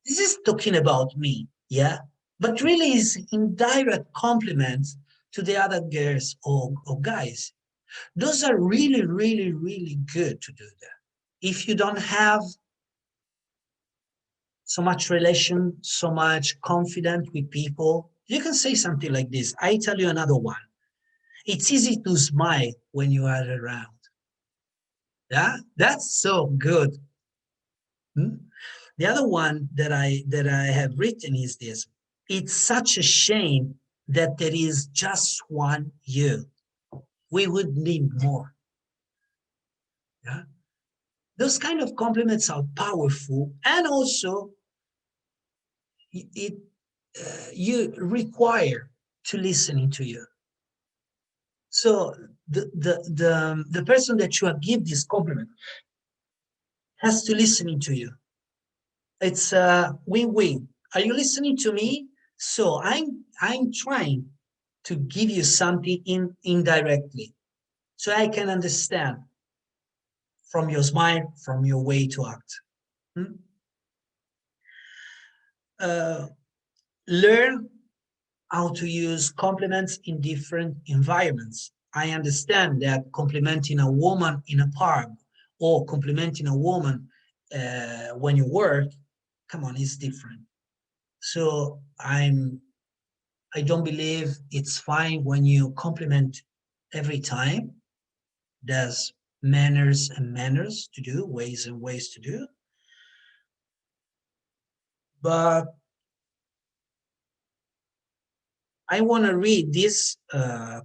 S1: This is talking about me, yeah? But really is indirect compliments to the other girls or guys. Those are really, really, really good to do that. If you don't have so much relation, so much confident with people. You can say something like this. I tell you another one. It's easy to smile when you are around. Yeah, that's so good. Hmm? The other one that I have written is this. It's such a shame that there is just one you. We would need more. Yeah? Those kind of compliments are powerful, and also it you require to listening to you. So the person that you have give this compliment has to listening to you. It's a win-win. Are you listening to me? So I'm trying to give you something indirectly, so I can understand from your smile, from your way to act. Hmm? Uh, Learn how to use compliments in different environments. I understand that complimenting a woman in a park or complimenting a woman when you work, come on, it's different. So I don't believe it's fine when you compliment every time. There's manners and manners to do, ways and ways to do. But I want to read this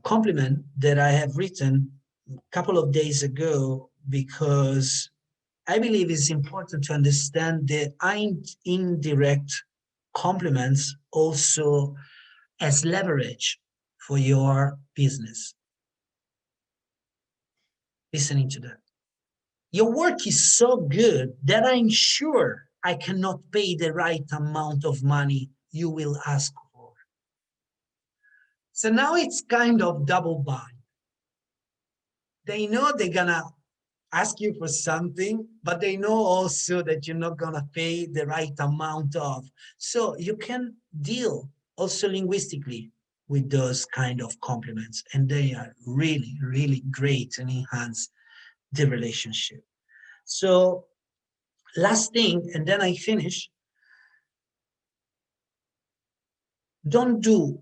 S1: compliment that I have written a couple of days ago because I believe it's important to understand that indirect compliments also as leverage for your business. Listening to that. Your work is so good that I'm sure I cannot pay the right amount of money you will ask for. So now it's kind of double bind. They know they're gonna ask you for something, but they know also that you're not gonna pay the right amount of. So you can deal also linguistically with those kind of compliments, and they are really, really great and enhance the relationship. So last thing, and then I finish. Don't do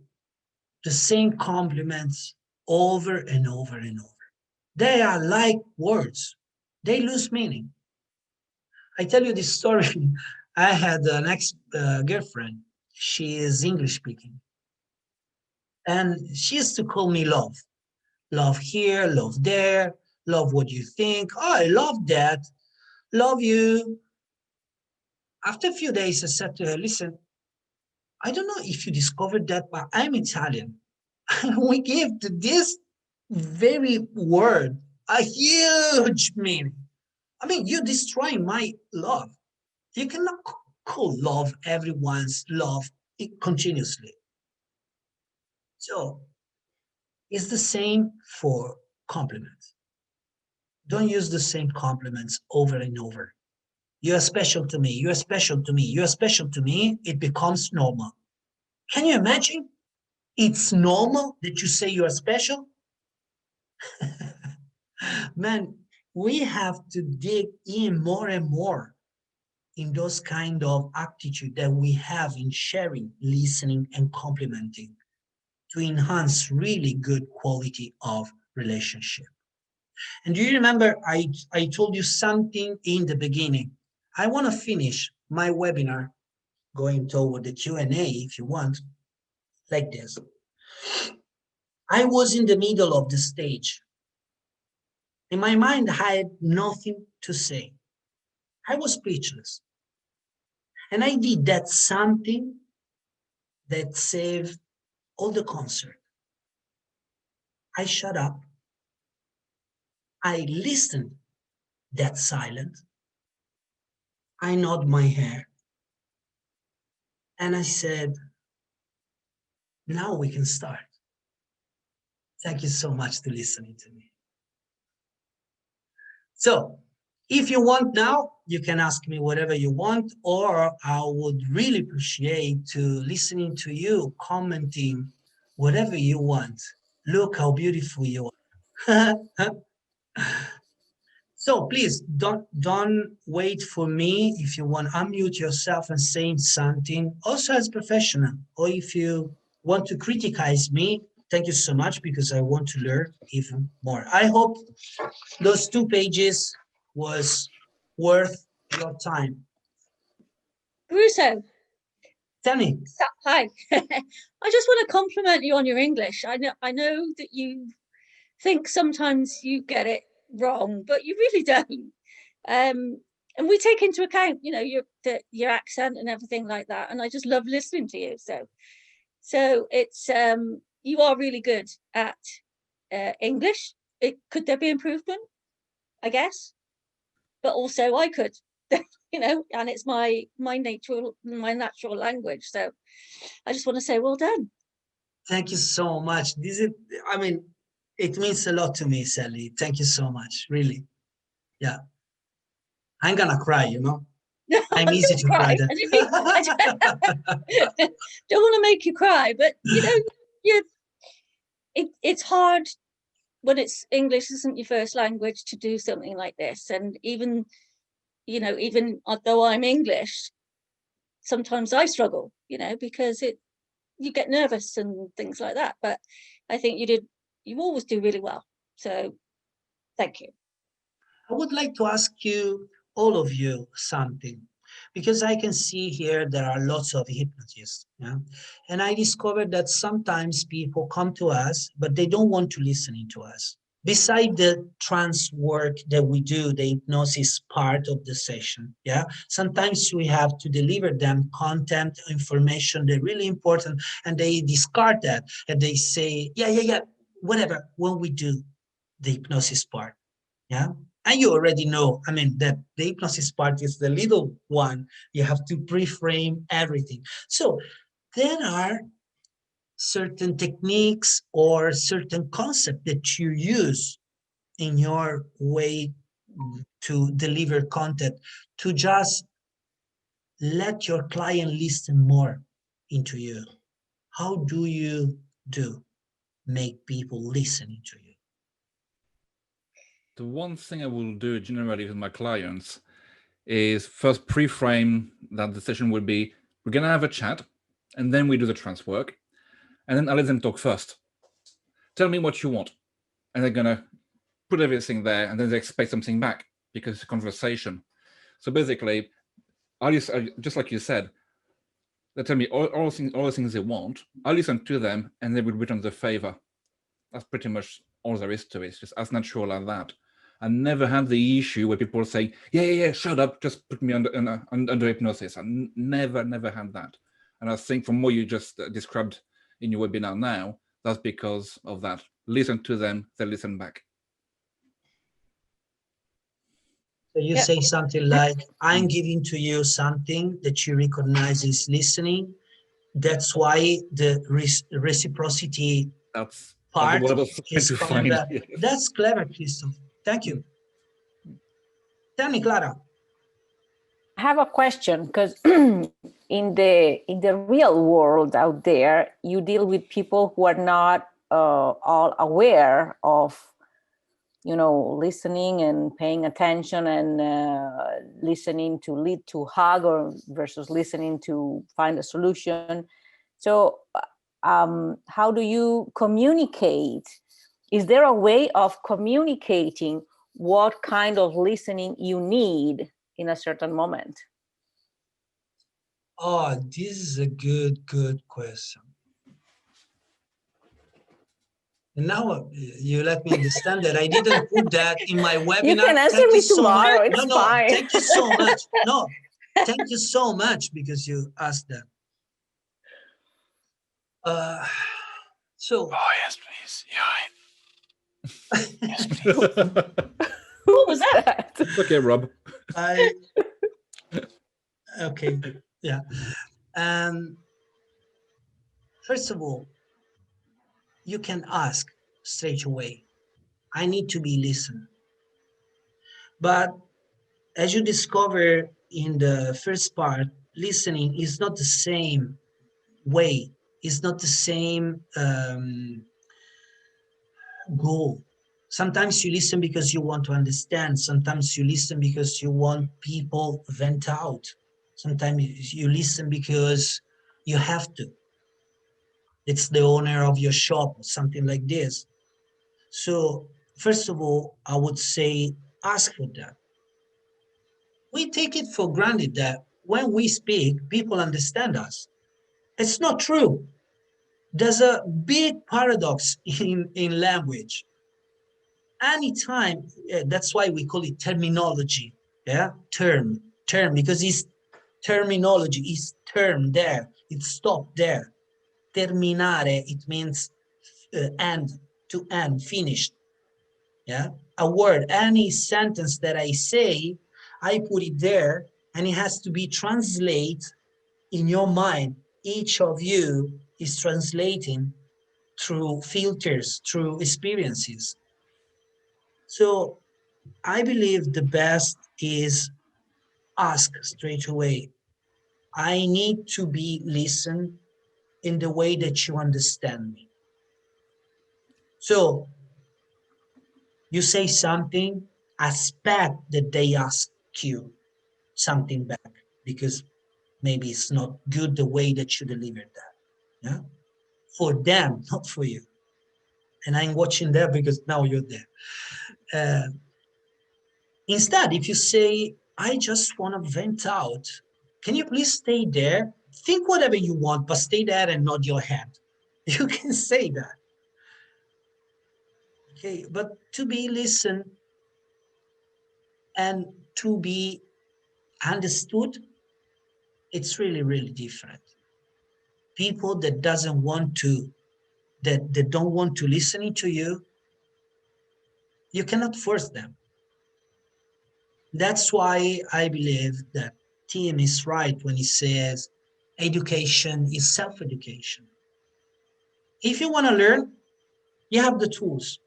S1: the same compliments over and over and over. They are like words. They lose meaning. I tell you this story. I had an ex-girlfriend. She is English speaking. And she used to call me love. Love here, love there, love what you think. Oh, I love that. Love you. After a few days, I said to her, listen, I don't know if you discovered that, but I'm Italian. We give to this very word a huge meaning. I mean, you destroy my love. You cannot call love everyone's love continuously. So it's the same for compliments. Don't use the same compliments over and over. You're special to me. You're special to me. You're special to me. It becomes normal. Can you imagine? It's normal that you say you're special. Man, we have to dig in more and more in those kind of attitude that we have in sharing, listening, and complimenting to enhance really good quality of relationship. And do you remember I told you something in the beginning? I want to finish my webinar going toward the Q&A if you want, like this. I was in the middle of the stage. In my mind, I had nothing to say. I was speechless. And I did that something that saved all the concert. I shut up. I listened that silent. I nod my head. And I said, now we can start. Thank you so much for listening to me. So if you want now, you can ask me whatever you want, or I would really appreciate to listening to you, commenting whatever you want. Look how beautiful you are. So please don't wait for me. If you want, unmute yourself and saying something, also as professional. Or if you want to criticize me, thank you so much, because I want to learn even more. I hope those 2 pages was worth your time.
S2: Caruso.
S1: Tell me.
S2: Hi. I just want to compliment you on your English. I know that you think sometimes you get it wrong, but you really don't. And we take into account, you know, your accent and everything like that. And I just love listening to you. So it's you are really good at English. Could there be improvement? I guess, but also I could, you know, and it's my natural language. So I just want to say, well done.
S1: Thank you so much. I mean, it means a lot to me, Sally. Thank you so much, really. Yeah. I'm gonna cry, you know. I'm easy to cry.
S2: I don't want to make you cry, but you know, it's hard when it's English isn't your first language to do something like this. And even, you know, even though I'm English, sometimes I struggle, you know, because you get nervous and things like that. But I think you always do really well. So thank you.
S1: I would like to ask you, all of you, something, because I can see here there are lots of hypnotists, yeah? And I discovered that sometimes people come to us, but they don't want to listen to us. Beside the trance work that we do, the hypnosis part of the session, yeah, sometimes we have to deliver them content, information that's really important, and they discard that, and they say, yeah, whatever, when we do the hypnosis part, yeah. And you already know, I mean, that the hypnosis part is the little one. You have to pre-frame everything. So there are certain techniques or certain concepts that you use in your way to deliver content to just let your client listen more into you. How do you make people listening to you?
S3: The one thing I will do generally with my clients is first pre-frame that the session will be, we're going to have a chat, and then we do the trance work. And then I let them talk first. Tell me what you want. And they're going to put everything there, and then they expect something back because it's a conversation. So basically, just like you said, they tell me all the things they want. I listen to them, and they will return the favor. That's pretty much all there is to it. It's just as natural as that. I never had the issue where people say, yeah, shut up, just put me under hypnosis. I never had that. And I think from what you just described in your webinar now, that's because of that. Listen to them, they listen back.
S1: So you say something like, I'm giving to you something that you recognize is listening. That's why the reciprocity part is coming back. Yes. That's clever, Christoph. Thank you. Tell me, Clara.
S4: I have a question, because in the real world out there, you deal with people who are not all aware of, you know, listening and paying attention, and listening to lead to hug or versus listening to find a solution. So how do you communicate? Is there a way of communicating what kind of listening you need in a certain moment?
S1: Oh, this is a good question. And now you let me understand that I didn't put that in my webinar.
S4: You can answer me tomorrow. It's fine.
S1: Thank you so much. No, thank you so much, because you asked that. So.
S5: Oh, yes, please. Yeah. Yes, please.
S4: Who was that?
S3: It's okay, Rob.
S1: Okay, yeah. First of all, you can ask straight away, I need to be listened. But as you discover in the first part, listening is not the same way, it's not the same goal. Sometimes you listen because you want to understand. Sometimes you listen because you want people vent out. Sometimes you listen because you have to. It's the owner of your shop or something like this. So first of all, I would say ask for that. We take it for granted that when we speak, people understand us. It's not true. There's a big paradox in language. Anytime, that's why we call it terminology, yeah? Term, because it's terminology, it's term there, it's stop there. Terminare, it means end, to end, finished, yeah? A word, any sentence that I say, I put it there, and it has to be translated in your mind. Each of you is translating through filters, through experiences. So I believe the best is ask straight away. I need to be listened in the way that you understand me. So you say something, expect that they ask you something back, because maybe it's not good the way that you delivered that. Yeah, for them, not for you. And I'm watching there because now you're there. Instead, if you say, I just want to vent out, can you please stay there? Think whatever you want, but stay there and nod your head. You can say that. Okay, but to be listened and to be understood, it's really, really different. People that don't want to listen to you, you cannot force them. That's why I believe that Tim is right when he says education is self-education. If you want to learn, you have the tools.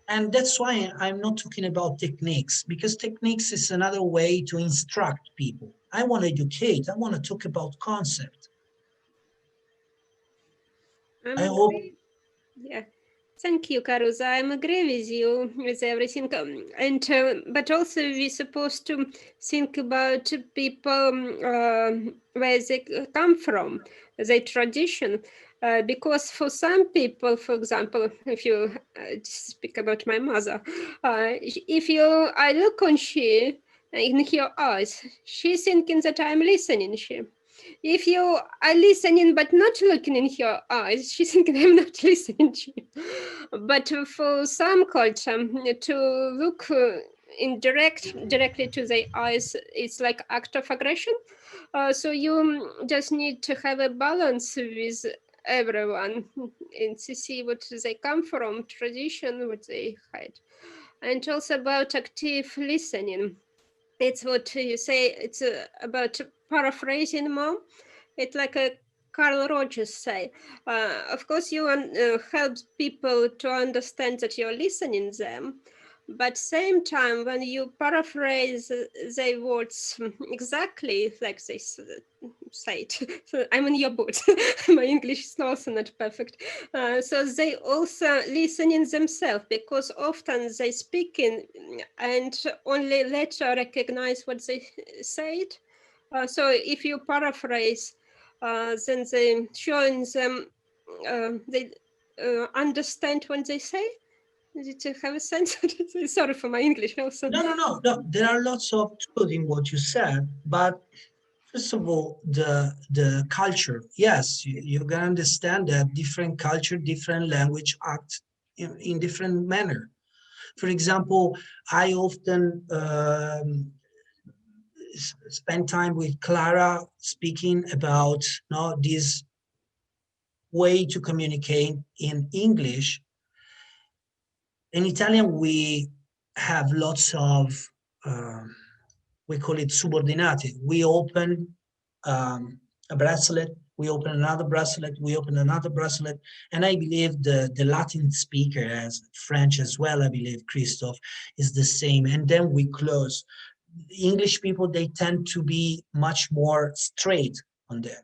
S1: And that's why I'm not talking about techniques, because techniques is another way to instruct people. I want to educate. I want to talk about concept. I hope.
S5: Yeah. Thank you, Caruso. I agree with you with everything. But also we're supposed to think about people where they come from, their tradition. Because for some people, for example, if you speak about my mother, I look on she in her eyes, she's thinking that I'm listening. If you are listening but not looking in her eyes, she's thinking I'm not listening to you. But for some culture, to look directly to their eyes, it's like act of aggression. So you just need to have a balance with everyone and to see what they come from, tradition, what they hide. And also about active listening. It's what you say, it's about paraphrasing more. It's like a Carl Rogers say, of course you help people to understand that you're listening them, but same time when you paraphrase their words exactly like they say it, so I'm in your boat. My English is also not perfect. So they also listening themselves, because often they speaking and only later recognize what they said. So if you paraphrase, then they showing them they understand what they say. Did you have a sense? Sorry for my English also.
S1: No. There are lots of truth in what you said, but first of all, the culture. Yes, you're gonna understand that different culture, different language act in different manner. For example, I often spend time with Clara speaking about this way to communicate in English. In Italian, we have lots of, we call it subordinati. We open a bracelet, we open another bracelet, we open another bracelet. And I believe the Latin speaker, as French as well, I believe, Christophe, is the same. And then we close. English people, they tend to be much more straight on that.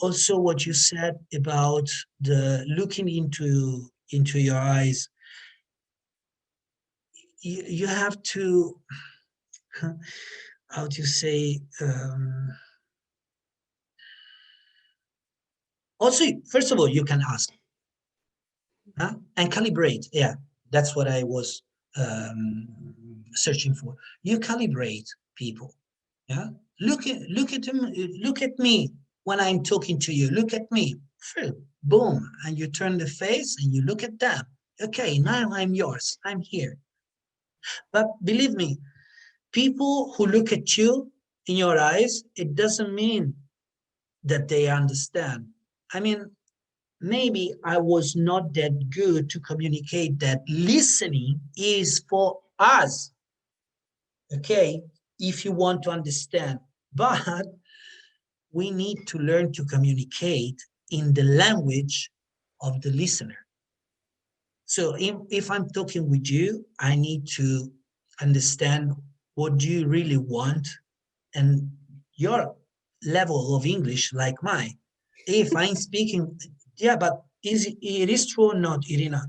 S1: Also, what you said about the looking into your eyes, you have to, how to say, also, first of all, you can ask, and calibrate. Yeah, that's what I was searching for. You calibrate people. Yeah, look at me when I'm talking to you. Look at me. Boom, and you turn the face and you look at them. Okay, now I'm yours. I'm here. But believe me, people who look at you in your eyes, it doesn't mean that they understand. I mean, maybe I was not that good to communicate that listening is for us, okay, if you want to understand. But we need to learn to communicate in the language of the listener. So if I'm talking with you, I need to understand what do you really want and your level of English like mine. If I'm speaking, yeah, but it is true or not, Irina?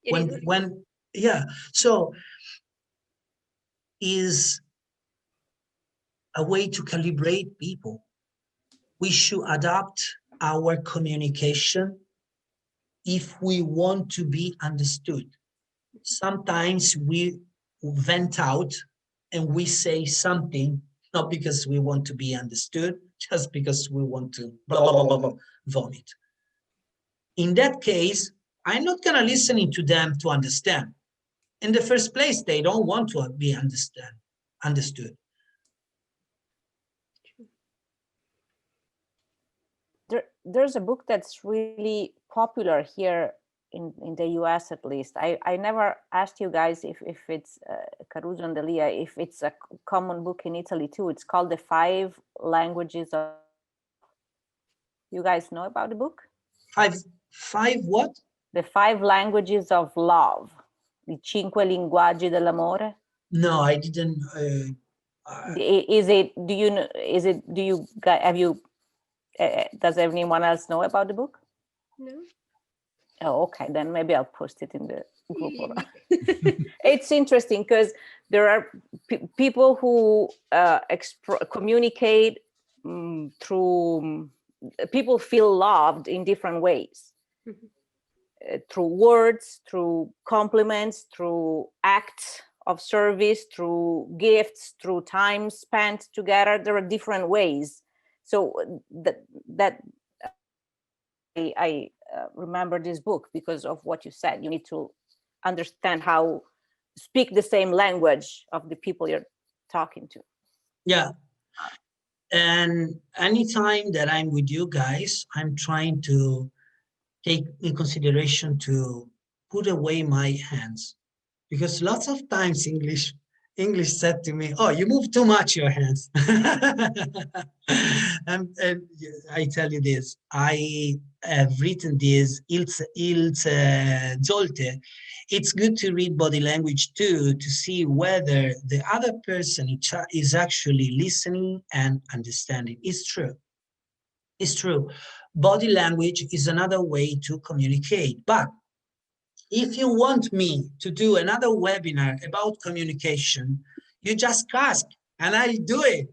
S1: When yeah, so is a way to calibrate people. We should adapt our communication if we want to be understood. Sometimes we vent out and we say something, not because we want to be understood, just because we want to blah, blah, blah, blah, vomit. In that case, I'm not going to listen to them to understand. In the first place, they don't want to be understood.
S4: There's a book that's really popular here in the US, at least. I never asked you guys if it's Caruso and Delia, if it's a common book in Italy too. It's called The 5 Languages of... You guys know about the book?
S1: Five what?
S4: The 5 Languages of Love. I 5 linguaggi dell'amore.
S1: No, I didn't.
S4: Does anyone else know about the book?
S5: No.
S4: Oh, okay, then maybe I'll post it in the group. It's interesting because there are people who communicate through, people feel loved in different ways. Through words, through compliments, through acts of service, through gifts, through time spent together. There are different ways. So I remember this book because of what you said. You need to understand how to speak the same language of the people you're talking to.
S1: Yeah. And anytime that I'm with you guys, I'm trying to take in consideration to put away my hands, because lots of times English said to me, "Oh, you move too much your hands." and I tell you this, I have written this il Zolte. It's good to read body language too, to see whether the other person is actually listening and understanding. It's true. It's true. Body language is another way to communicate. But if you want me to do another webinar about communication, you just ask and I'll do it.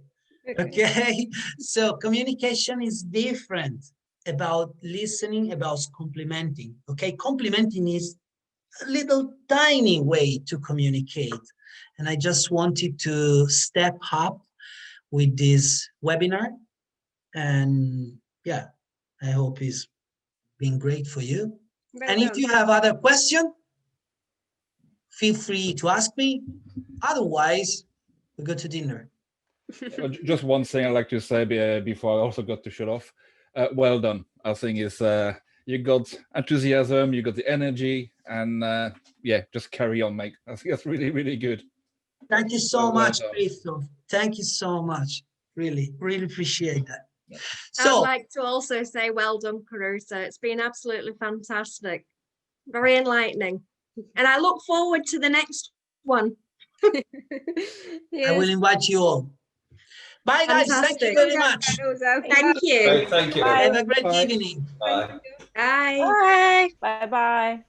S1: Okay? So communication is different about listening, about complimenting. Okay? Complimenting is a little tiny way to communicate. And I just wanted to step up with this webinar. And yeah, I hope it's been great for you. And if you have other questions, feel free to ask me. Otherwise, we go to dinner.
S3: Just one thing I'd like to say before I also got to shut off. Well done. I think it's you got enthusiasm, you got the energy, and yeah, just carry on, mate. I think that's really, really good.
S1: Thank you so much, Christoph. Thank you so much. Really, really appreciate that. Yeah. So,
S6: I'd like to also say well done, Caruso. It's been absolutely fantastic. Very enlightening. And I look forward to the next one.
S5: Yes.
S1: I will invite you all. Bye, guys.
S6: Fantastic.
S1: Thank you very much.
S6: Thank you.
S3: Thank you.
S1: Have a great
S3: Bye.
S1: evening.
S3: Bye.
S6: Bye.
S2: Bye.
S4: Bye-bye.